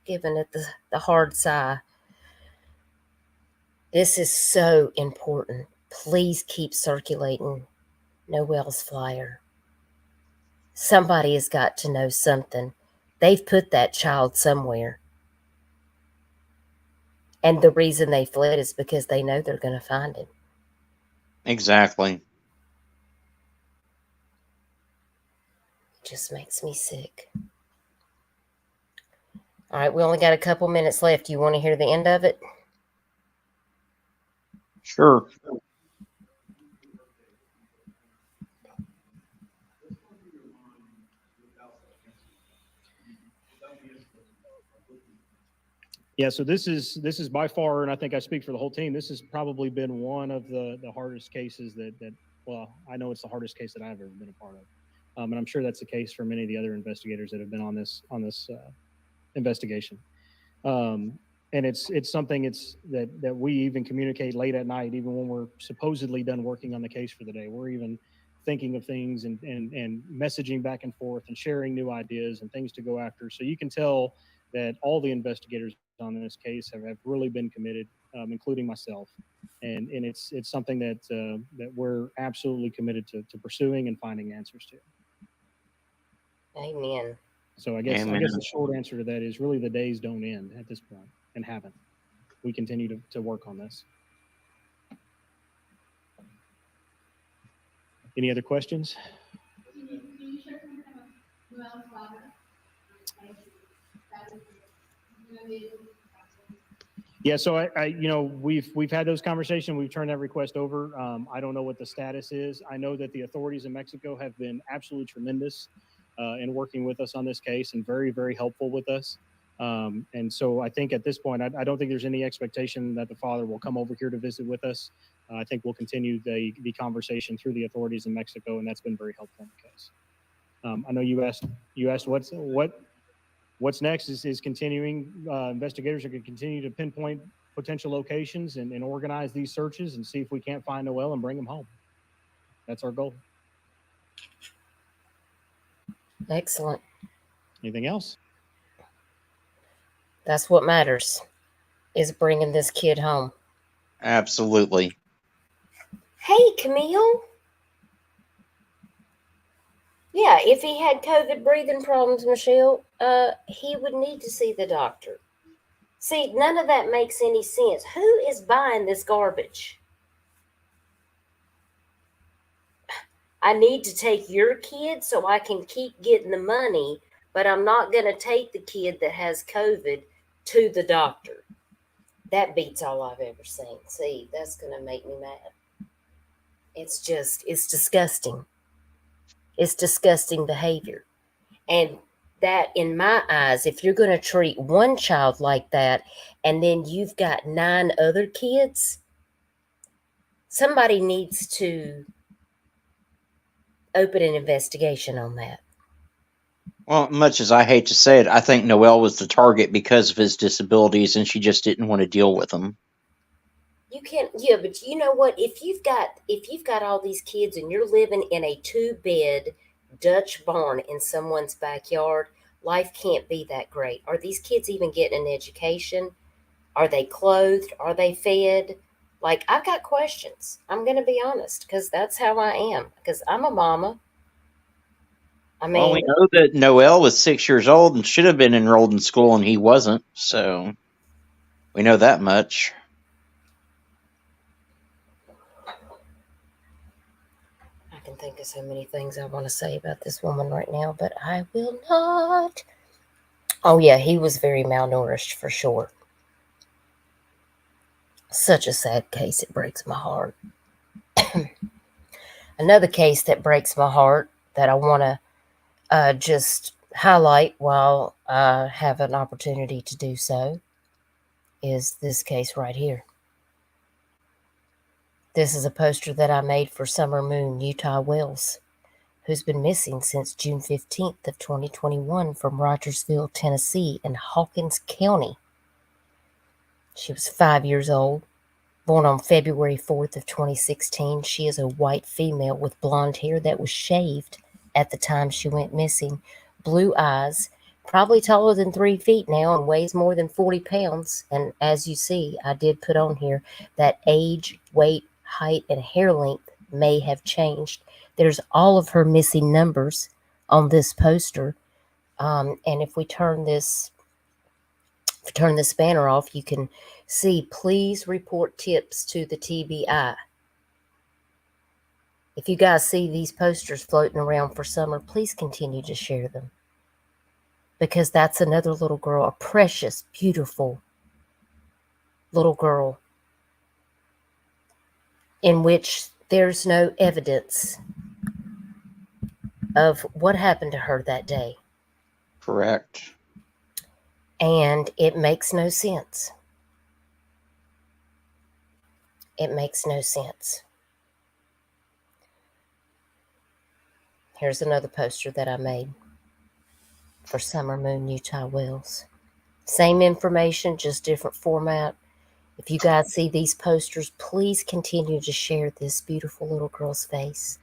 giving it the hard sigh. This is so important. Please keep circulating Noel's flyer. Somebody has got to know something. They've put that child somewhere. And the reason they fled is because they know they're going to find him. Exactly. It just makes me sick. All right, we only got a couple minutes left. Do you want to hear the end of it? Sure. Yeah, so this is by far, and I think I speak for the whole team, this has probably been one of the hardest cases that well, I know it's the hardest case that I've ever been a part of, and I'm sure that's the case for many of the other investigators that have been on this investigation. And it's something that we even communicate late at night, even when we're supposedly done working on the case for the day. We're even thinking of things and messaging back and forth and sharing new ideas and things to go after. So you can tell that all the investigators on this case have really been committed, including myself. And it's something that that we're absolutely committed to pursuing and finding answers to. Amen. So I guess Amen. the short answer to that is really the days don't end at this point and haven't. We continue to work on this. Any other questions? Yeah, so I you know, we've had those conversations. We've turned that request over. I don't know what the status is. I know that the authorities in Mexico have been absolutely tremendous in working with us on this case and very, very helpful with us. And so I think at this point, I don't think there's any expectation that the father will come over here to visit with us. I think we'll continue the conversation through the authorities in Mexico, and that's been very helpful in the case. I know you asked what's next is continuing. Investigators are going to continue to pinpoint potential locations and organize these searches and see if we can't find Noel and bring him home. That's our goal. Excellent. Anything else? That's what matters, is bringing this kid home. Absolutely. Hey, Camille. Yeah, if he had COVID breathing problems, Michelle, he would need to see the doctor. See, none of that makes any sense. Who is buying this garbage? I need to take your kid so I can keep getting the money, but I'm not going to take the kid that has COVID to the doctor. That beats all I've ever seen. See, that's going to make me mad. It's disgusting. It's disgusting behavior. And that, in my eyes, if you're going to treat one child like that and then you've got 9 other kids, somebody needs to open an investigation on that. Well, much as I hate to say it, I think Noel was the target because of his disabilities, and she just didn't want to deal with them. You can't, yeah, but you know what? If you've got all these kids and you're living in a 2-bed Dutch barn in someone's backyard, life can't be that great. Are these kids even getting an education? Are they clothed? Are they fed? Like, I've got questions. I'm going to be honest, because that's how I am, because I'm a mama. I mean, Well, we know that Noel was 6 years old and should have been enrolled in school, and he wasn't. So we know that much. I can think of so many things I want to say about this woman right now, but I will not. Oh, yeah, he was very malnourished for sure. Such a sad case. It breaks my heart. Another case that breaks my heart that I want to just highlight while I have an opportunity to do so is this case right here. This is a poster that I made for Summer Moon Utah Wells, who's been missing since June 15th of 2021 from Rogersville, Tennessee in Hawkins County. She was 5 years old, born on February 4th of 2016. She is a white female with blonde hair that was shaved at the time she went missing, blue eyes, probably taller than 3 feet now and weighs more than 40 pounds. And as you see, I did put on here that age, weight, height, and hair length may have changed. There's all of her missing numbers on this poster. And if we turn this banner off, you can see, please report tips to the TBI. If you guys see these posters floating around for Summer, please continue to share them. because that's another little girl, a precious, beautiful little girl in which there's no evidence of what happened to her that day. Correct. And it makes no sense. It makes no sense. Here's another poster that I made for Summer Moon Utah Wells. Same information, just different format. If you guys see these posters, please continue to share this beautiful little girl's face.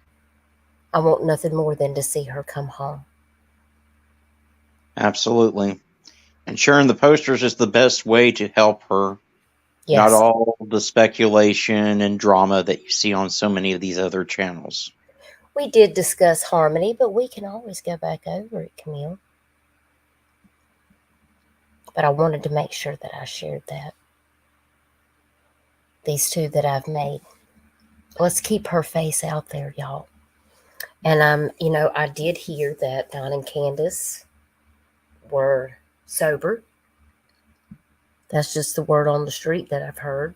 I want nothing more than to see her come home. Absolutely. And sharing the posters is the best way to help her. Yes. Not all the speculation and drama that you see on so many of these other channels. We did discuss harmony, but we can always go back over it, Camille. But I wanted to make sure that I shared that. These two that I've made. Let's keep her face out there, y'all. And I did hear that Don and Candace were sober. That's just the word on the street that I've heard.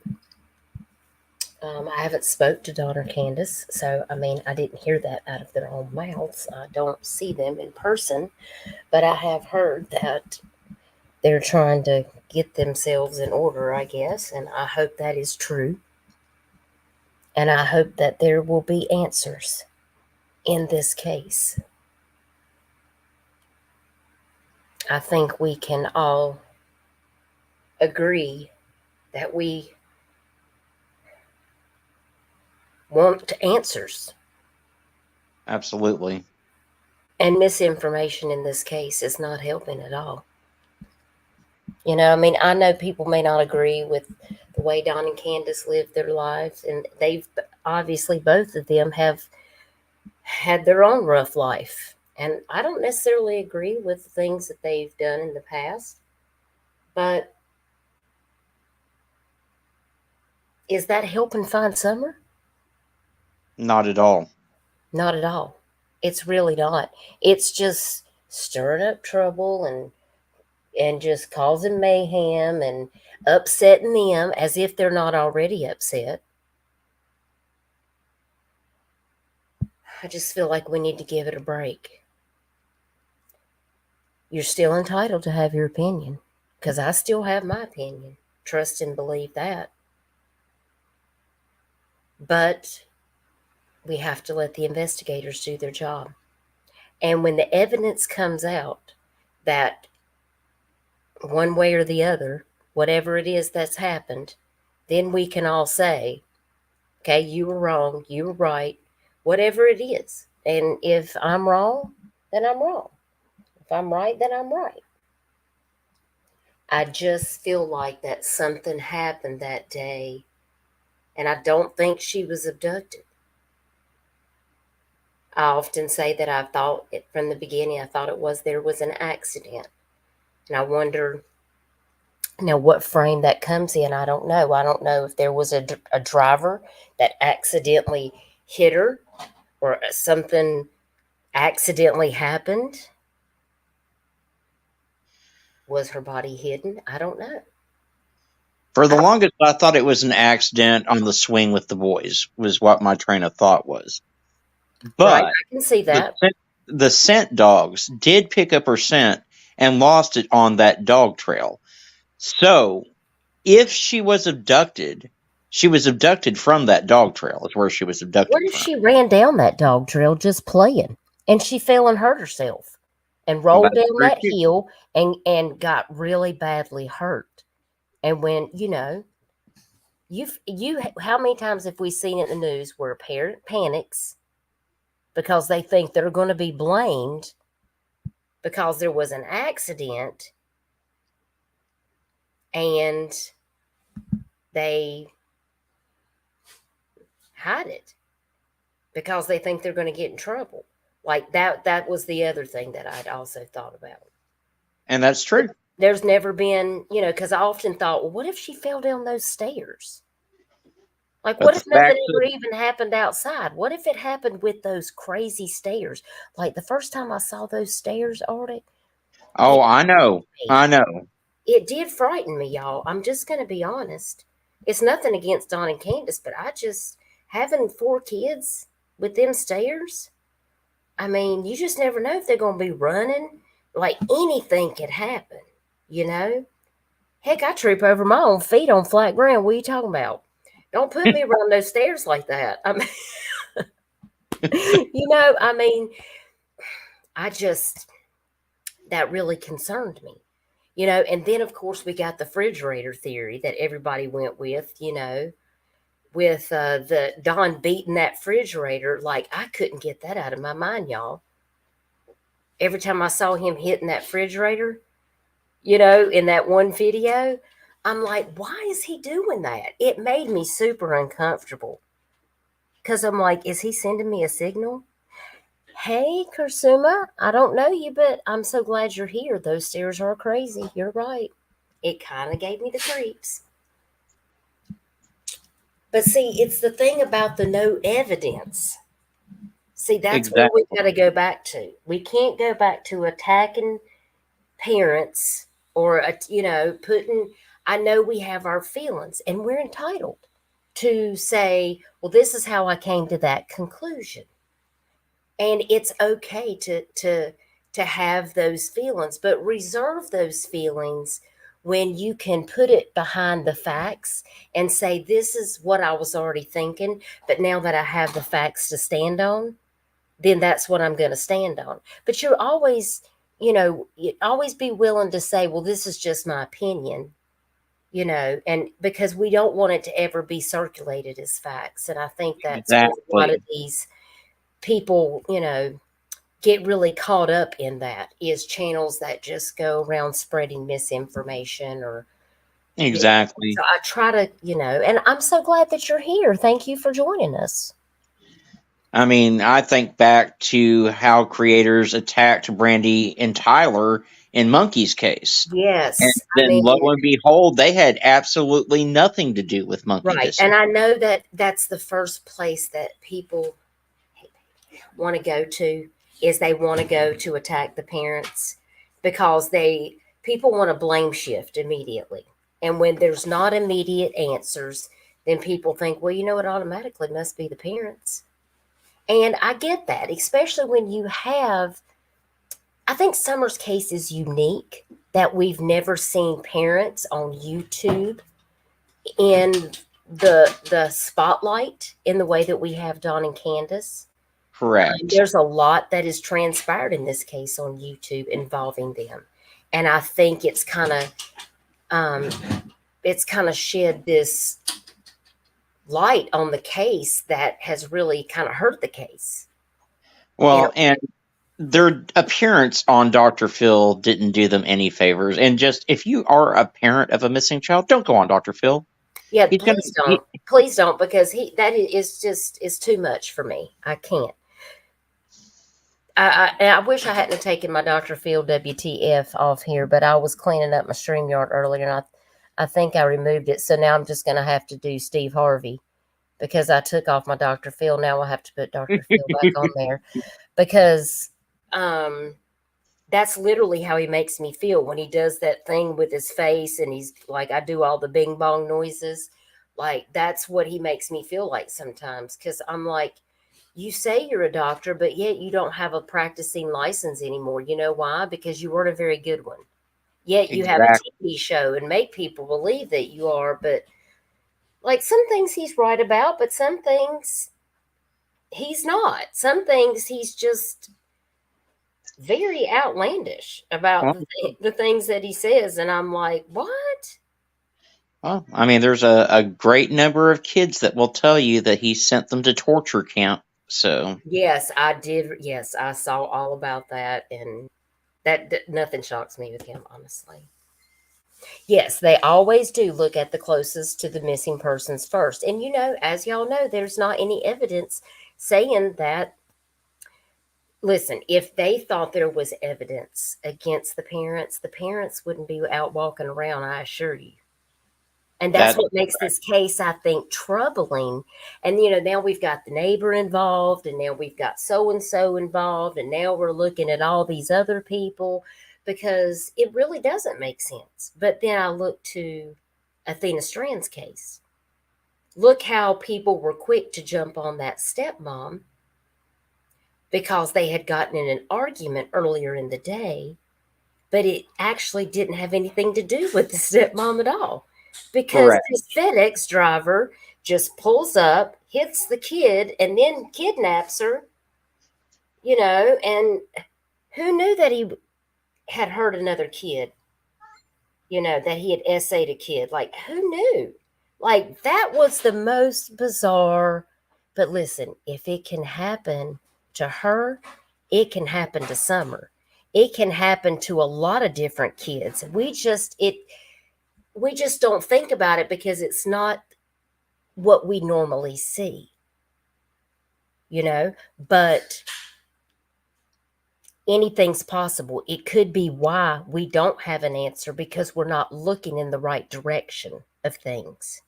I haven't spoke to Don or Candace, so I didn't hear that out of their own mouths. I don't see them in person, but I have heard that they're trying to get themselves in order, I guess, and I hope that is true. And I hope that there will be answers in this case. I think we can all agree that we want answers. Absolutely. And misinformation in this case is not helping at all. I know people may not agree with the way Don and Candace live their lives, and they've obviously, both of them have had their own rough life. And I don't necessarily agree with the things that they've done in the past, but is that helping find Summer? Not at all. Not at all. It's really not. It's just stirring up trouble and just causing mayhem and upsetting them as if they're not already upset. I just feel like we need to give it a break. You're still entitled to have your opinion, because I still have my opinion. Trust and believe that. But we have to let the investigators do their job. And when the evidence comes out that one way or the other, whatever it is that's happened, then we can all say, okay, you were wrong, you were right, whatever it is. And if I'm wrong, then I'm wrong. If I'm right, then I'm right. I just feel like that something happened that day, and I don't think she was abducted. I often say that I thought it from the beginning, I thought there was an accident. And I wonder, what frame that comes in. I don't know. I don't know if there was a driver that accidentally hit her, or something accidentally happened. Was her body hidden? I don't know. For the longest, I thought it was an accident on the swing with the boys, was what my train of thought was. But right, I can see that. The scent dogs did pick up her scent and lost it on that dog trail. So if she was abducted from that dog trail, is where she was abducted What if from. she ran down that dog trail just playing, and she fell and hurt herself and rolled down that hill and got really badly hurt? And when, how many times have we seen in the news where a parent panics because they think they're going to be blamed because there was an accident, and they hide it because they think they're going to get in trouble. Like that was the other thing that I'd also thought about. And that's true. There's never been, because I often thought, well, what if she fell down those stairs? Like, what if nothing ever even happened outside? What if it happened with those crazy stairs? Like the first time I saw those stairs, Artie, Oh, I know. me. I know. It did frighten me, y'all. I'm just going to be honest. It's nothing against Don and Candace, but I just, having 4 kids with them stairs, I mean, you just never know if they're going to be running. Like anything could happen, you know? Heck, I trip over my own feet on flat ground. What are you talking about? Don't put me around those stairs like that. I mean, I mean, I just, that really concerned me. And then of course we got the refrigerator theory that everybody went with the Don beating that refrigerator. Like, I couldn't get that out of my mind, y'all. Every time I saw him hitting that refrigerator, in that one video, I'm like, why is he doing that? It made me super uncomfortable because I'm like, is he sending me a signal? Hey, Kursuma, I don't know you, but I'm so glad you're here. Those stairs are crazy. You're right. It kind of gave me the creeps. But see, it's the thing about the no evidence. See, that's where Exactly. we got to go back to. We can't go back to attacking parents or, putting. I know we have our feelings and we're entitled to say, well, this is how I came to that conclusion. And it's okay to have those feelings, but reserve those feelings when you can put it behind the facts and say, this is what I was already thinking, but now that I have the facts to stand on, then that's what I'm going to stand on. But you're always, you always be willing to say, well, this is just my opinion, and because we don't want it to ever be circulated as facts. And I think that's where a lot of Exactly. these people, get really caught up in, that is channels that just go around spreading misinformation or, Exactly. so I try to, and I'm so glad that you're here. Thank you for joining us. I mean, I think back to how creators attacked Brandy and Tyler in Monkey's case. And Yes. I then mean, lo and behold, they had absolutely nothing to do with Monkey right. And disappearing. I know that that's the first place that people want to go to, is they want to go to attack the parents because people want to blame shift immediately. And when there's not immediate answers, then people think, well, it automatically must be the parents. And I get that, especially when you have, I think Summer's case is unique that we've never seen parents on YouTube in the spotlight in the way that we have Don and Candace. Correct. There's a lot that has transpired in this case on YouTube involving them, and I think um, it's kind of shed this light on the case that has really kind of hurt the case. Well, and their appearance on Dr. Phil didn't do them any favors. And just if you are a parent of a missing child, don't go on Dr. Phil. Yeah, He's gonna. please don't, because that is too much for me. I can't. I wish I hadn't taken my Dr. Phil WTF off here, but I was cleaning up my StreamYard earlier, and I think I removed it. So now I'm just going to have to do Steve Harvey because I took off my Dr. Phil. Now I have to put Dr. Phil back on there because that's literally how he makes me feel when he does that thing with his face and he's like, I do all the bing bong noises. Like, that's what he makes me feel like sometimes, because I'm like, you say you're a doctor, but yet you don't have a practicing license anymore. You know why? Because you weren't a very good one. Yet you have a Exactly. TV show and make people believe that you are. But like, some things he's right about, but some things he's not. Some things he's just very outlandish about Well, the things that he says. And I'm like, what? well, I mean, there's a great number of kids that will tell you that he sent them to torture camp. So Yes, I did. Yes, I saw all about that. And that nothing shocks me with him, honestly. Yes, they always do look at the closest to the missing persons first. And as y'all know, there's not any evidence saying that. Listen, if they thought there was evidence against the parents wouldn't be out walking around, I assure you. And that's that what makes this case, I think, troubling. And, now we've got the neighbor involved, and now we've got so and so involved, and now we're looking at all these other people. because it really doesn't make sense. But then I look to Athena Strand's case. Look how people were quick to jump on that stepmom because they had gotten in an argument earlier in the day, but it actually didn't have anything to do with the stepmom at all. Because Correct. this FedEx driver just pulls up, hits the kid, and then kidnaps her, and who knew that he had hurt another kid, that he had essayed a kid? Like, who knew? Like, that was the most bizarre. But listen, if it can happen to her, it can happen to Summer. It can happen to a lot of different kids. We just don't think about it because it's not what we normally see, but anything's possible. It could be why we don't have an answer, because we're not looking in the right direction of things.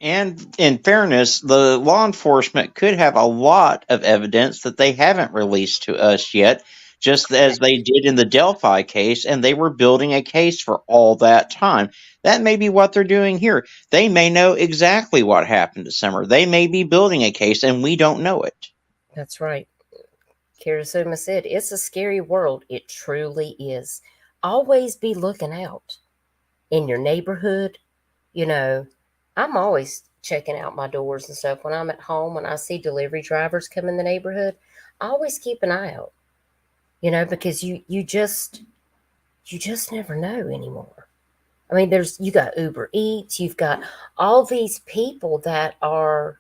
And in fairness, the law enforcement could have a lot of evidence that they haven't released to us yet, just as they did in the Delphi case, and they were building a case for all that time. That may be what they're doing here. They may know exactly what happened to Summer. They may be building a case, and we don't know it. That's right. Kirasuma said, it's a scary world. It truly is. Always be looking out in your neighborhood. I'm always checking out my doors and stuff. When I'm at home, when I see delivery drivers come in the neighborhood, I always keep an eye out, because you just never know anymore. I mean, you got Uber Eats, you've got all these people that are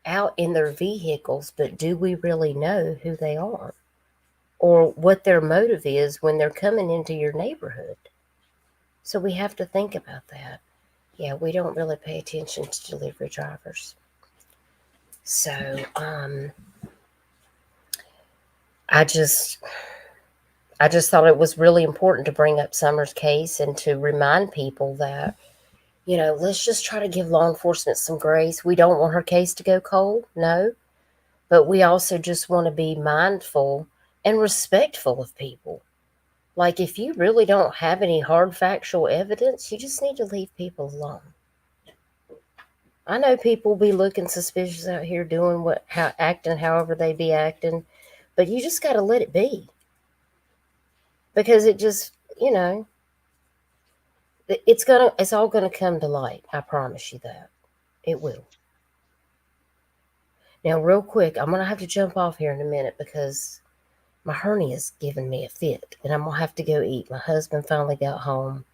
out in their vehicles, but do we really know who they are or what their motive is when they're coming into your neighborhood? So we have to think about that. Yeah, we don't really pay attention to delivery drivers. So I just thought it was really important to bring up Summer's case and to remind people that, let's just try to give law enforcement some grace. We don't want her case to go cold, no. But we also just want to be mindful and respectful of people. Like, if you really don't have any hard factual evidence, you just need to leave people alone. I know people be looking suspicious out here doing acting however they be acting, but you just got to let it be. Because it just, it's all going to come to light. I promise you that. It will. Now, real quick, I'm going to have to jump off here in a minute because my hernia is giving me a fit and I'm going to have to go eat. My husband finally got home,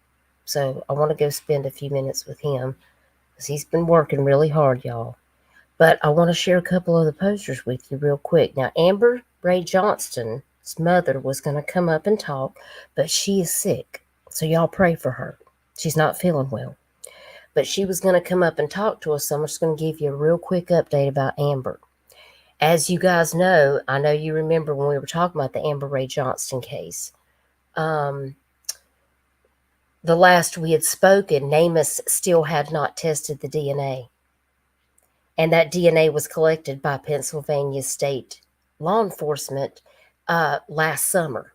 so I want to go spend a few minutes with him because he's been working really hard, y'all. But I want to share a couple of the posters with you real quick. Now, Amber Ray Johnston's mother was going to come up and talk, but she is sick, so y'all pray for her. She's not feeling well. But she was going to come up and talk to us, so I'm just going to give you a real quick update about Amber. As you guys know, I know you remember when we were talking about the Amber Ray Johnston case. The last we had spoken, NamUs still had not tested the DNA. And that DNA was collected by Pennsylvania state law enforcement last summer.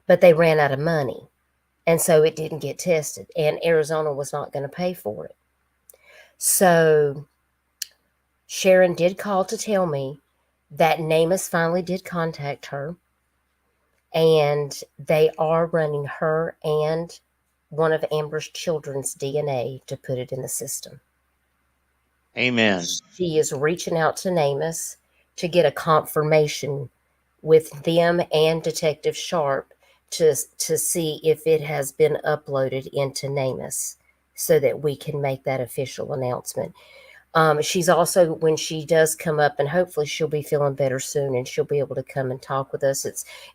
But they ran out of money. And so it didn't get tested. And Arizona was not going to pay for it. So Sharon did call to tell me that NamUs finally did contact her. And they are running her and one of Amber's children's DNA to put it in the system. Amen. She is reaching out to NamUs to get a confirmation with them and Detective Sharp to see if it has been uploaded into NamUs so that we can make that official announcement. She's also, when she does come up, and hopefully she'll be feeling better soon and she'll be able to come and talk with us.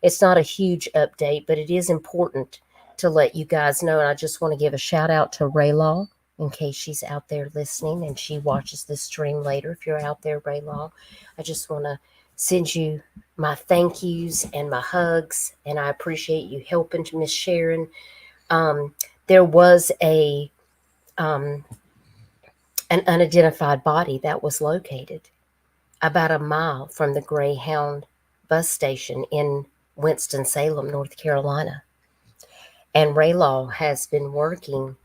It's not a huge update, but it is important to let you guys know. And I just want to give a shout out to Raylaw in case she's out there listening and she watches this stream later. If you're out there, Raylaw, I just want to send you my thank yous and my hugs, and I appreciate you helping to Miss Sharon. There was an unidentified body that was located about a mile from the Greyhound bus station in Winston-Salem, North Carolina. And Raylaw has been working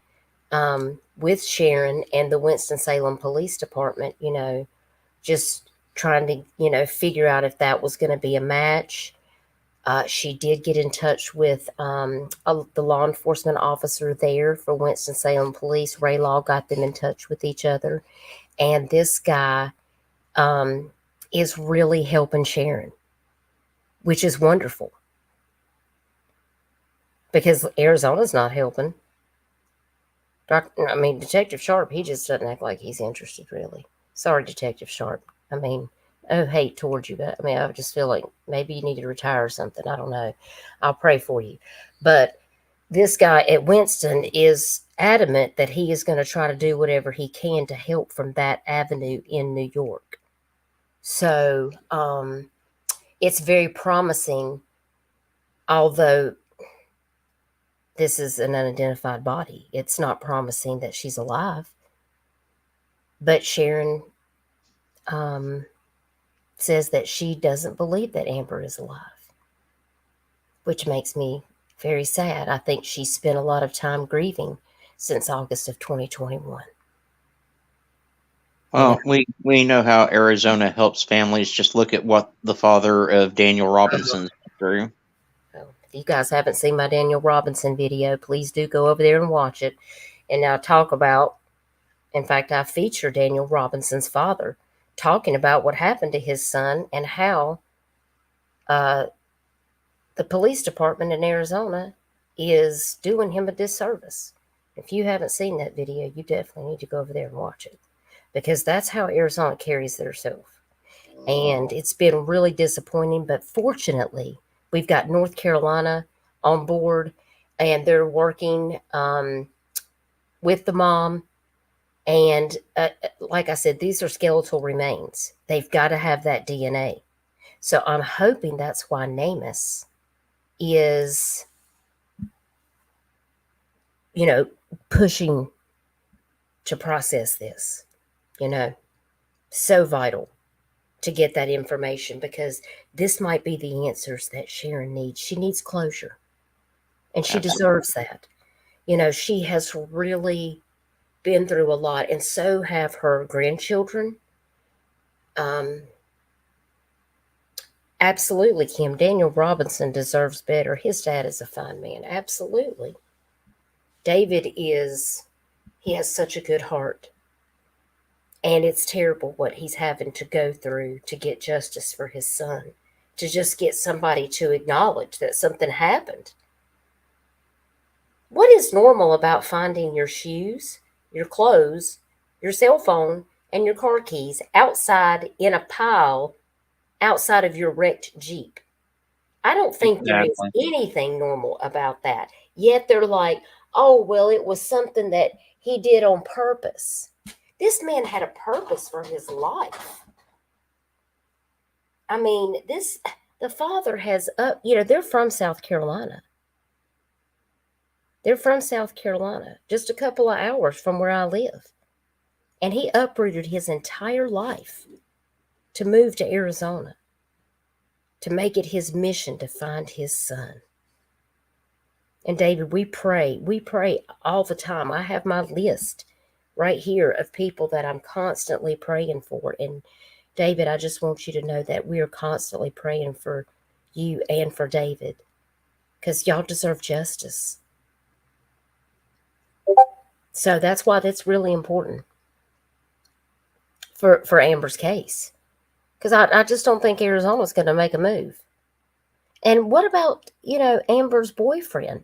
with Sharon and the Winston-Salem Police Department, just trying to, figure out if that was going to be a match. She did get in touch with the law enforcement officer there for Winston-Salem Police. Raylaw got them in touch with each other. And this guy is really helping Sharon, which is wonderful. Because Arizona's not helping. Detective Sharp, he just doesn't act like he's interested, really. Sorry, Detective Sharp. No hate towards you, but I just feel like maybe you need to retire or something. I don't know. I'll pray for you. But this guy at Winston is adamant that he is going to try to do whatever he can to help from that avenue in New York. So it's very promising, although this is an unidentified body. It's not promising that she's alive. But Sharon says that she doesn't believe that Amber is alive, which makes me very sad. I think she spent a lot of time grieving since August of 2021. Well, we know how Arizona helps families. Just look at what the father of Daniel Robinson's through. Well, if you guys haven't seen my Daniel Robinson video, please do go over there and watch it. And now talk about, in fact, I feature Daniel Robinson's father talking about what happened to his son and how the police department in Arizona is doing him a disservice. If you haven't seen that video, you definitely need to go over there and watch it, because that's how Arizona carries themselves. And it's been really disappointing, but fortunately, we've got North Carolina on board, and they're working with the mom. And like I said, these are skeletal remains. They've got to have that DNA. So I'm hoping that's why NamUs is, pushing to process this, so vital to get that information, because this might be the answers that Sharon needs. She needs closure, and she deserves that. She has really been through a lot, and so have her grandchildren. Absolutely, Kim. Daniel Robinson deserves better. His dad is a fine man. Absolutely. David he has such a good heart. And it's terrible what he's having to go through to get justice for his son, to just get somebody to acknowledge that something happened. What is normal about finding your shoes, your clothes, your cell phone, and your car keys outside in a pile outside of your wrecked Jeep? I don't think there is anything normal about that. Yet they're like, oh, well, it was something that he did on purpose. This man had a purpose for his life. The father has they're from South Carolina. They're from South Carolina, just a couple of hours from where I live. And he uprooted his entire life to move to Arizona, to make it his mission to find his son. And David, we pray all the time. I have my list right here of people that I'm constantly praying for. And David, I just want you to know that we are constantly praying for you and for David, because y'all deserve justice. So that's why that's really important for Amber's case, because I just don't think Arizona's going to make a move. And what about, Amber's boyfriend?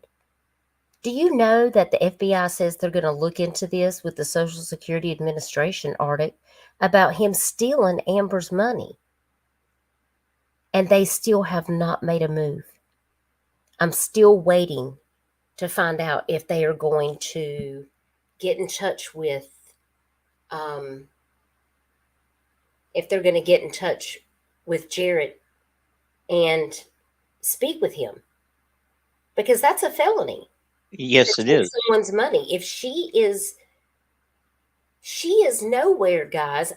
Do you know that the FBI says they're going to look into this with the Social Security Administration audit about him stealing Amber's money? And they still have not made a move. I'm still waiting to find out if they are going to get in touch with, if they're going to get in touch with Jarrett and speak with him, because that's a felony. Yes, it is. Someone's money. If she is nowhere, guys.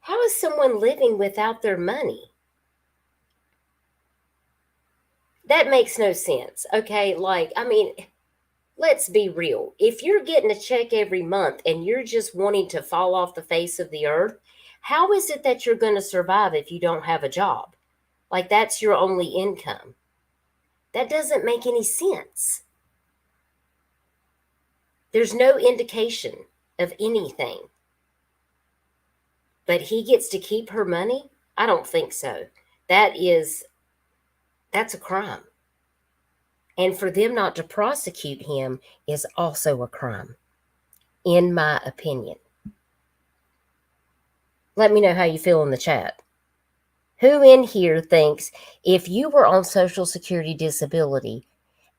How is someone living without their money? That makes no sense. Okay, like, I mean, let's be real. If you're getting a check every month and you're just wanting to fall off the face of the earth, how is it that you're going to survive if you don't have a job? Like, that's your only income. That doesn't make any sense. There's no indication of anything. But he gets to keep her money? I don't think so. That's a crime. And for them not to prosecute him is also a crime, in my opinion. Let me know how you feel in the chat. Who in here thinks if you were on Social Security disability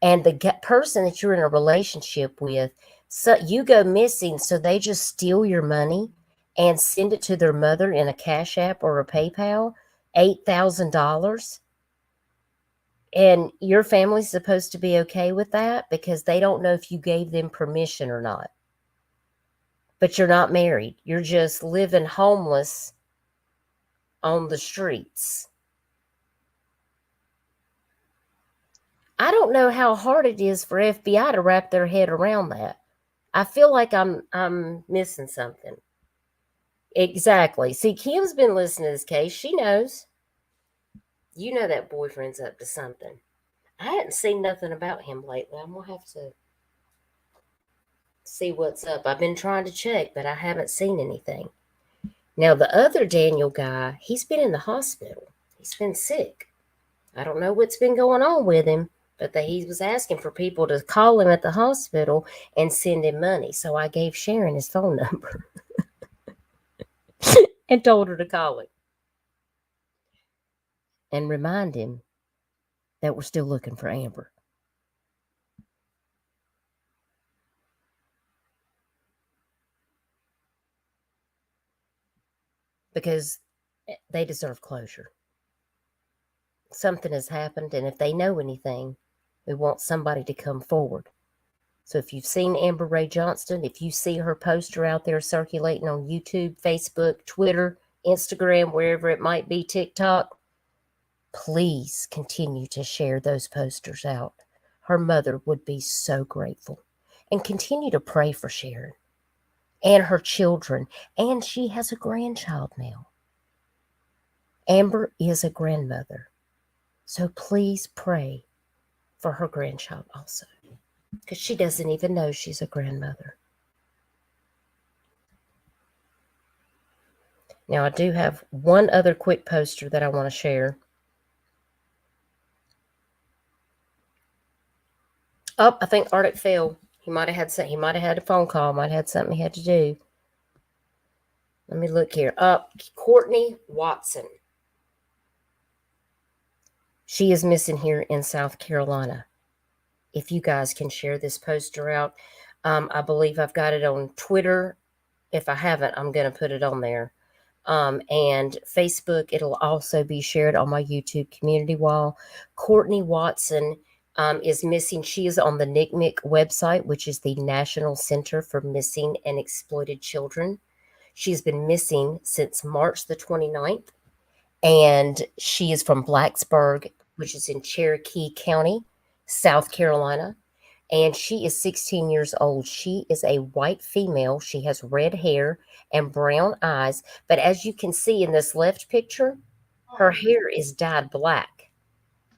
and the person that you're in a relationship with, so you go missing, so they just steal your money and send it to their mother in a Cash App or a PayPal, $8,000, and your family's supposed to be okay with that because they don't know if you gave them permission or not. But you're not married. You're just living homeless on the streets. I don't know how hard it is for FBI to wrap their head around that. I feel like I'm missing something. Exactly. See, Kim's been listening to this case. She knows. You know that boyfriend's up to something. I hadn't seen nothing about him lately. I'm going to have to see what's up. I've been trying to check, but I haven't seen anything. Now, the other Daniel guy, he's been in the hospital. He's been sick. I don't know what's been going on with him, but he was asking for people to call him at the hospital and send him money. So I gave Sharon his phone number and told her to call him and remind him that we're still looking for Amber. Because they deserve closure. Something has happened, and if they know anything, we want somebody to come forward. So if you've seen Amber Ray Johnston, if you see her poster out there circulating on YouTube, Facebook, Twitter, Instagram, wherever it might be, TikTok, please continue to share those posters out. Her mother would be so grateful. And continue to pray for Sharon and her children. And she has a grandchild now. Amber is a grandmother. So please pray for her grandchild also, because she doesn't even know she's a grandmother. Now, I do have one other quick poster that I want to share. Oh, I think Arctic fell. He might have had a phone call, might have had something he had to do. Let me look here. Courtney Watson. She is missing here in South Carolina. If you guys can share this poster out. I believe I've got it on Twitter. If I haven't, I'm going to put it on there. And Facebook, it'll also be shared on my YouTube community wall. Courtney Watson is missing. She is on the NCMEC website, which is the National Center for Missing and Exploited Children. She's been missing since March the 29th. And she is from Blacksburg, which is in Cherokee County, South Carolina. And she is 16 years old. She is a white female. She has red hair and brown eyes. But as you can see in this left picture, her hair is dyed black.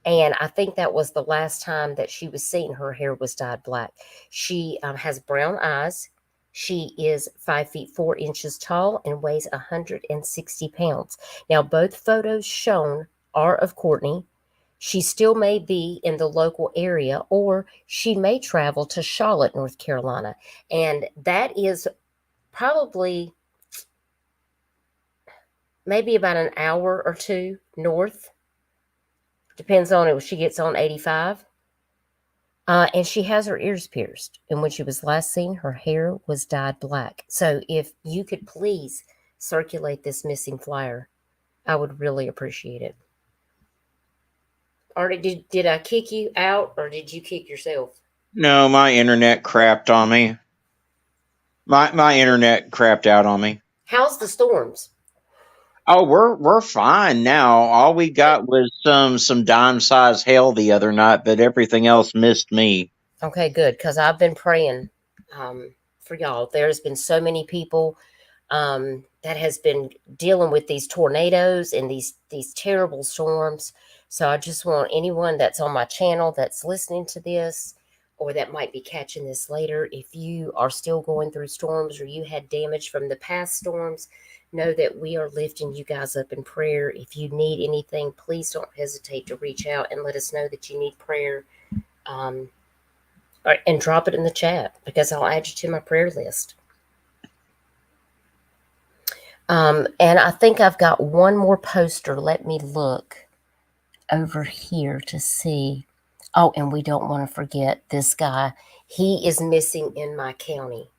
And I think that was the last time that she was seen. Her hair was dyed black. She has brown eyes. She is 5 feet 4 inches tall and weighs 160 pounds. Now, both photos shown are of Courtney. She still may be in the local area, or she may travel to Charlotte, North Carolina. And that is probably maybe about an hour or two north. Depends on if she gets on 85. And she has her ears pierced. And when she was last seen, her hair was dyed black. So if you could please circulate this missing flyer, I would really appreciate it. Artie, did I kick you out, or did you kick yourself? No, my internet crapped on me. My internet crapped out on me. How's the storms? Oh, we're fine now. All we got was some dime size hail the other night, but everything else missed me. Okay, good, because I've been praying for y'all. There's been so many people that has been dealing with these tornadoes and these terrible storms. So I just want anyone that's on my channel that's listening to this or that might be catching this later, if you are still going through storms or you had damage from the past storms, know that we are lifting you guys up in prayer. If you need anything, please don't hesitate to reach out and let us know that you need prayer. Um, and drop it in the chat because I'll add you to my prayer list. And I think I've got one more poster. Let me look over here to see. Oh, and we don't want to forget this guy. He is missing in my county.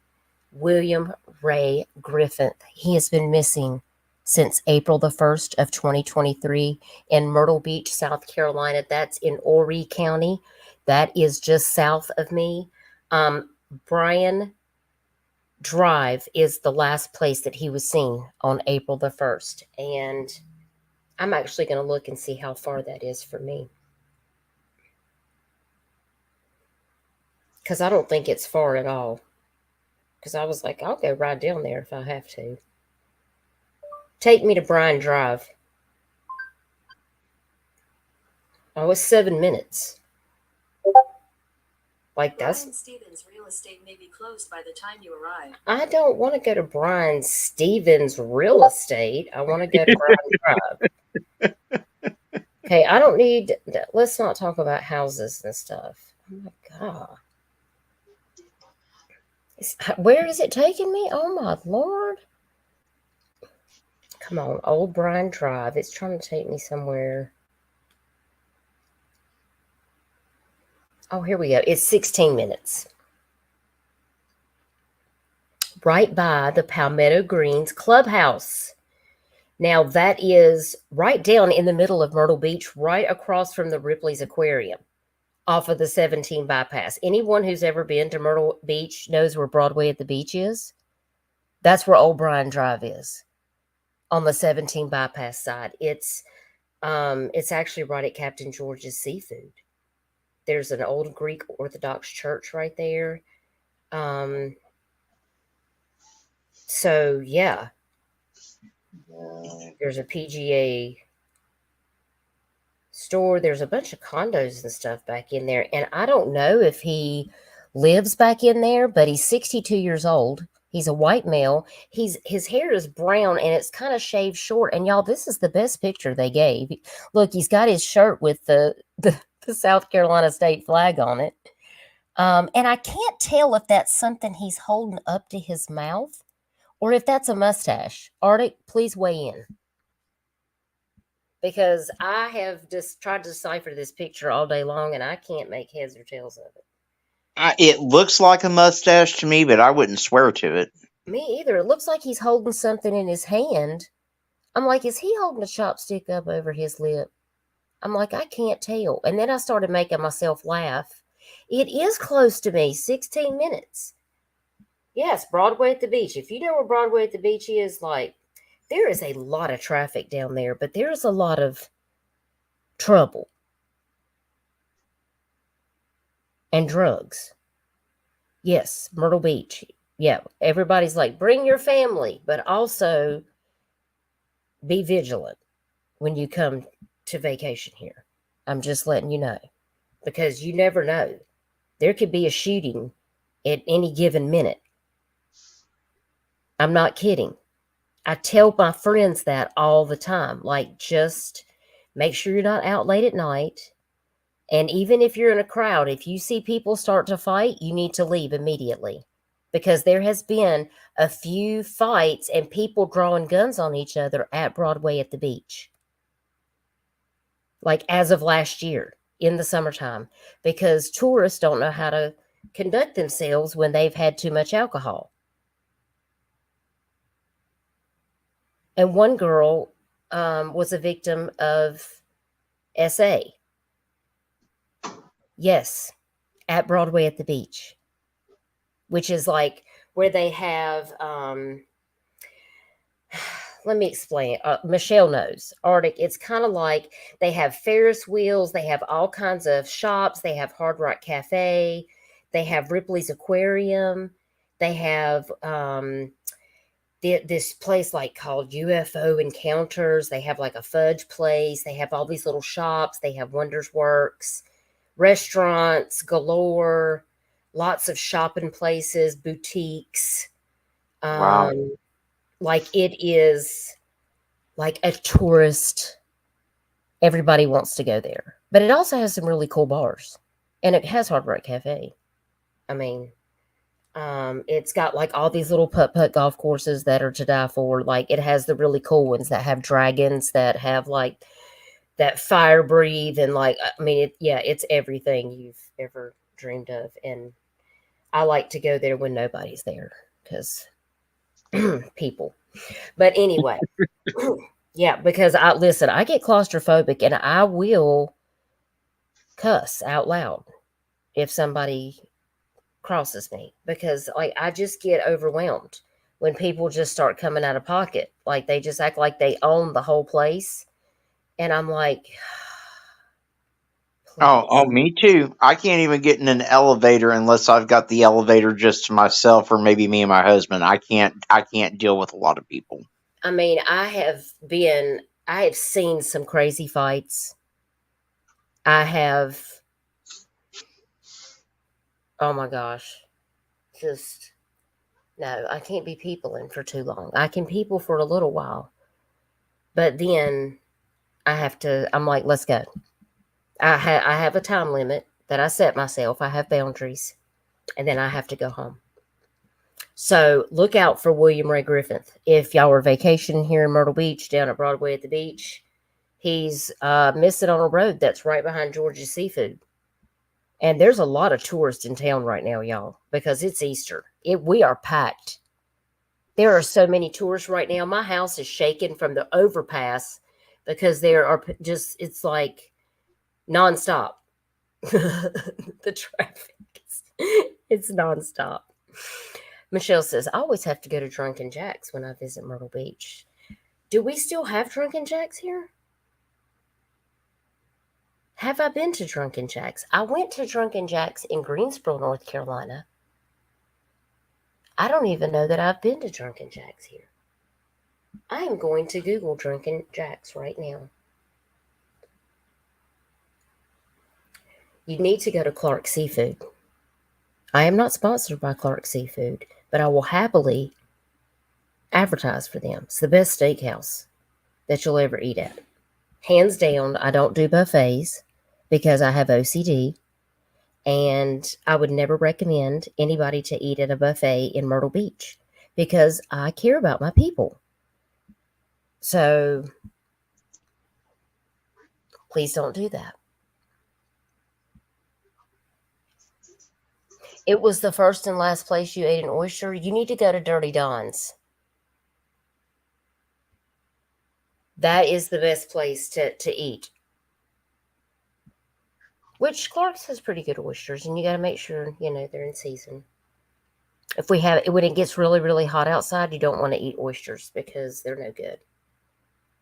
William Ray Griffith. He has been missing since April the 1st of 2023 in Myrtle Beach, South Carolina. That's in Horry County. That is just south of me. Bryan Drive is the last place that he was seen on April the 1st. And I'm actually going to look and see how far that is for me. Because I don't think it's far at all. Because I was like, I'll go right down there if I have to. Take me to Bryan Drive. Oh, it's 7 minutes. Like that's. Brian Stevens Real Estate may be closed by the time you arrive. I don't want to go to Brian Stevens Real Estate. I want to go to Bryan Drive. Okay, I don't need. Let's not talk about houses and stuff. Oh my God. Where is it taking me? Oh my Lord. Come on, Old Bryan Drive. It's trying to take me somewhere. Oh, here we go. It's 16 minutes. Right by the Palmetto Greens Clubhouse. Now, that is right down in the middle of Myrtle Beach, right across from the Ripley's Aquarium, off of the 17 bypass. Anyone who's ever been to Myrtle Beach knows where Broadway at the Beach is. That's where Old Bryan Drive is, on the 17 bypass side. It's actually right at Captain George's Seafood. There's an old Greek Orthodox church right there. So yeah, there's a PGA store. There's a bunch of condos and stuff back in there. And I don't know if he lives back in there, but he's 62 years old. He's a white male. His hair is brown and it's kind of shaved short. And y'all, this is the best picture they gave. Look, he's got his shirt with the South Carolina state flag on it. And I can't tell if that's something he's holding up to his mouth or if that's a mustache. Arctic, please weigh in. Because I have just tried to decipher this picture all day long and I can't make heads or tails of it. It looks like a mustache to me, but I wouldn't swear to it. Me either. It looks like he's holding something in his hand. I'm like, is he holding a chopstick up over his lip? I'm like, I can't tell. And then I started making myself laugh. It is close to me, 16 minutes. Yes, Broadway at the Beach. If you know where Broadway at the Beach is, like, there is a lot of traffic down there, but there's a lot of trouble and drugs. Yes, Myrtle Beach. Yeah, everybody's like, bring your family, but also be vigilant when you come to vacation here. I'm just letting you know, because you never know. There could be a shooting at any given minute. I'm not kidding. I tell my friends that all the time. Like, just make sure you're not out late at night. And even if you're in a crowd, if you see people start to fight, you need to leave immediately. Because there has been a few fights and people drawing guns on each other at Broadway at the Beach. Like as of last year in the summertime. Because tourists don't know how to conduct themselves when they've had too much alcohol. And one girl was a victim of SA. Yes, at Broadway at the Beach, which is like where they have, let me explain. Michelle knows. Arctic, it's kind of like they have Ferris wheels, they have all kinds of shops, they have Hard Rock Cafe, they have Ripley's Aquarium, they have this place like called UFO Encounters. They have like a fudge place. They have all these little shops. They have Wonders Works, restaurants galore, lots of shopping places, boutiques. Wow. Like it is like a tourist. Everybody wants to go there, but it also has some really cool bars, and it has Hard Rock Cafe. I mean, it's got like all these little putt golf courses that are to die for. Like it has the really cool ones that have dragons, that have like that fire breathe, and like I mean, it's everything you've ever dreamed of. And I like to go there when nobody's there because people. But anyway, yeah, because I get claustrophobic and I will cuss out loud if somebody crosses me, because like I just get overwhelmed when people just start coming out of pocket. Like they just act like they own the whole place. And I'm like, Oh, please. me too. I can't even get in an elevator unless I've got the elevator just to myself, or maybe me and my husband. I can't deal with a lot of people. I mean, I have seen some crazy fights. I have, oh my gosh, just, no, I can't be peopling for too long. I can people for a little while, but then I'm like, let's go. I have a time limit that I set myself. I have boundaries, and then I have to go home. So look out for William Ray Griffith. If y'all are vacationing here in Myrtle Beach, down at Broadway at the beach, he's missing on a road that's right behind George's Seafood. And there's a lot of tourists in town right now, y'all, because it's Easter. We are packed. There are so many tourists right now. My house is shaking from the overpass because there are just, it's like nonstop. The traffic, it's nonstop. Michelle says, I always have to go to Drunken Jack's when I visit Myrtle Beach. Do we still have Drunken Jack's here? Have I been to Drunken Jack's? I went to Drunken Jack's in Greensboro, North Carolina. I don't even know that I've been to Drunken Jack's here. I am going to Google Drunken Jack's right now. You need to go to Clark Seafood. I am not sponsored by Clark Seafood, but I will happily advertise for them. It's the best steakhouse that you'll ever eat at. Hands down, I don't do buffets because I have OCD, and I would never recommend anybody to eat at a buffet in Myrtle Beach because I care about my people. So please don't do that. It was the first and last place you ate an oyster. You need to go to Dirty Don's. That is the best place to eat. Which Clark's has pretty good oysters, and you got to make sure, they're in season. When it gets really, really hot outside, you don't want to eat oysters because they're no good.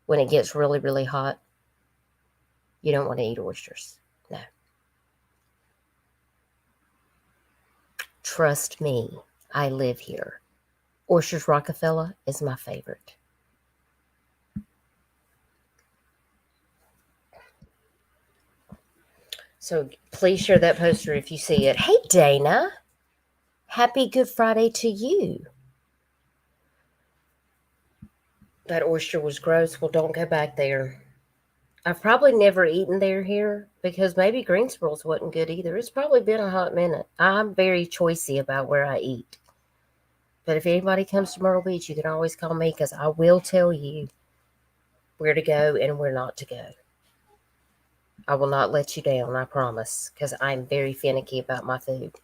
When it gets really, really hot, you don't want to eat oysters. No. Trust me, I live here. Oysters Rockefeller is my favorite. So please share that poster if you see it. Hey, Dana. Happy Good Friday to you. That oyster was gross. Well, don't go back there. I've probably never eaten there here because maybe Greensboro's wasn't good either. It's probably been a hot minute. I'm very choosy about where I eat. But if anybody comes to Myrtle Beach, you can always call me because I will tell you where to go and where not to go. I will not let you down, I promise, because I'm very finicky about my food.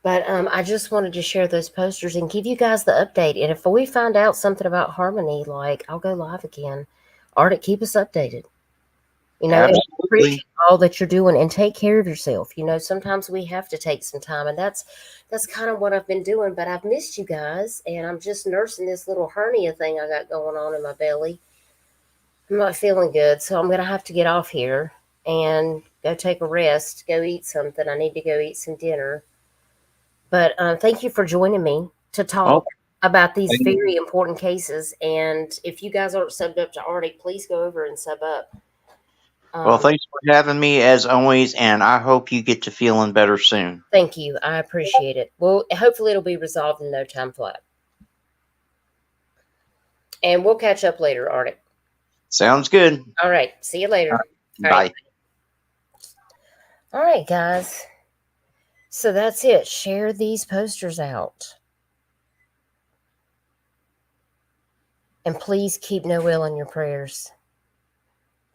But I just wanted to share those posters and give you guys the update. And if we find out something about Harmony, like I'll go live again. Arctic, keep us updated. You know, and I Absolutely. appreciate all that you're doing, and take care of yourself. You know, sometimes we have to take some time, and that's kind of what I've been doing. But I've missed you guys, and I'm just nursing this little hernia thing I got going on in my belly. I'm not feeling good, so I'm gonna have to get off here and go take a rest, go eat something. I need to go eat some dinner. But thank you for joining me to talk Oh, about these thank- very important cases. And if you guys aren't subbed up to Arctic, please go over and sub up. well, thanks for having me as always, and I hope you get to feeling better soon. Thank you. I appreciate it. Well, hopefully it'll be resolved in no time flat. And we'll catch up later, Arctic. Sounds good. All right. See you later. All Bye. right. All right, guys. So that's it. Share these posters out. And please keep Noel in your prayers,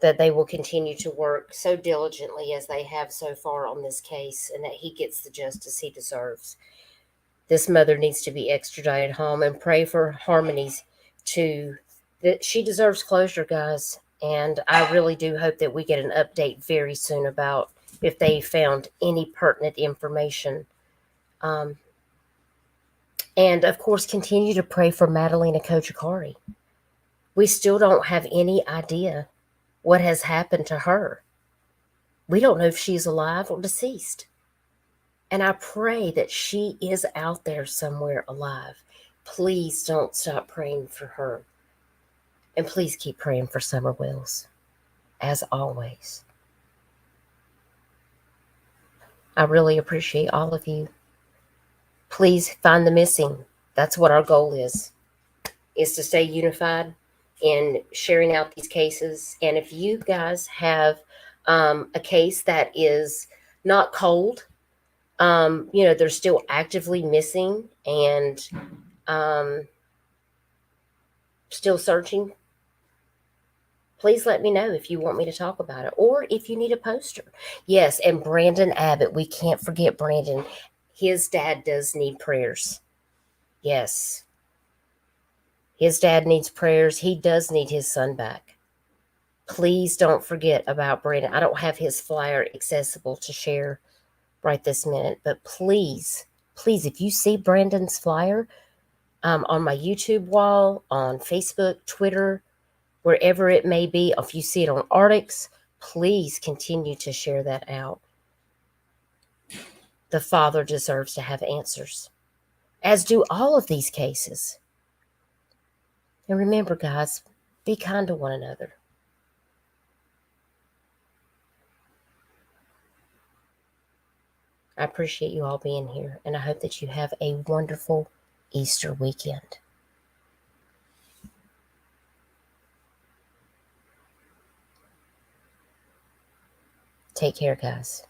that they will continue to work so diligently as they have so far on this case, and that he gets the justice he deserves. This mother needs to be extradited home, and pray for Harmony's that she deserves closure, guys. And I really do hope that we get an update very soon about if they found any pertinent information. And of course, continue to pray for Madalena Kochikari. We still don't have any idea what has happened to her. We don't know if she's alive or deceased. And I pray that she is out there somewhere alive. Please don't stop praying for her. And please keep praying for Summer Wells, as always. I really appreciate all of you. Please find the missing. That's what our goal is to stay unified in sharing out these cases. And if you guys have a case that is not cold, they're still actively missing and still searching, please let me know if you want me to talk about it, or if you need a poster. Yes, and Brandon Abbott, we can't forget Brandon. His dad does need prayers. Yes. His dad needs prayers. He does need his son back. Please don't forget about Brandon. I don't have his flyer accessible to share right this minute, but please, if you see Brandon's flyer on my YouTube wall, on Facebook, Twitter, wherever it may be, if you see it on Arctics, please continue to share that out. The father deserves to have answers, as do all of these cases. And remember, guys, be kind to one another. I appreciate you all being here, and I hope that you have a wonderful Easter weekend. Take care, guys.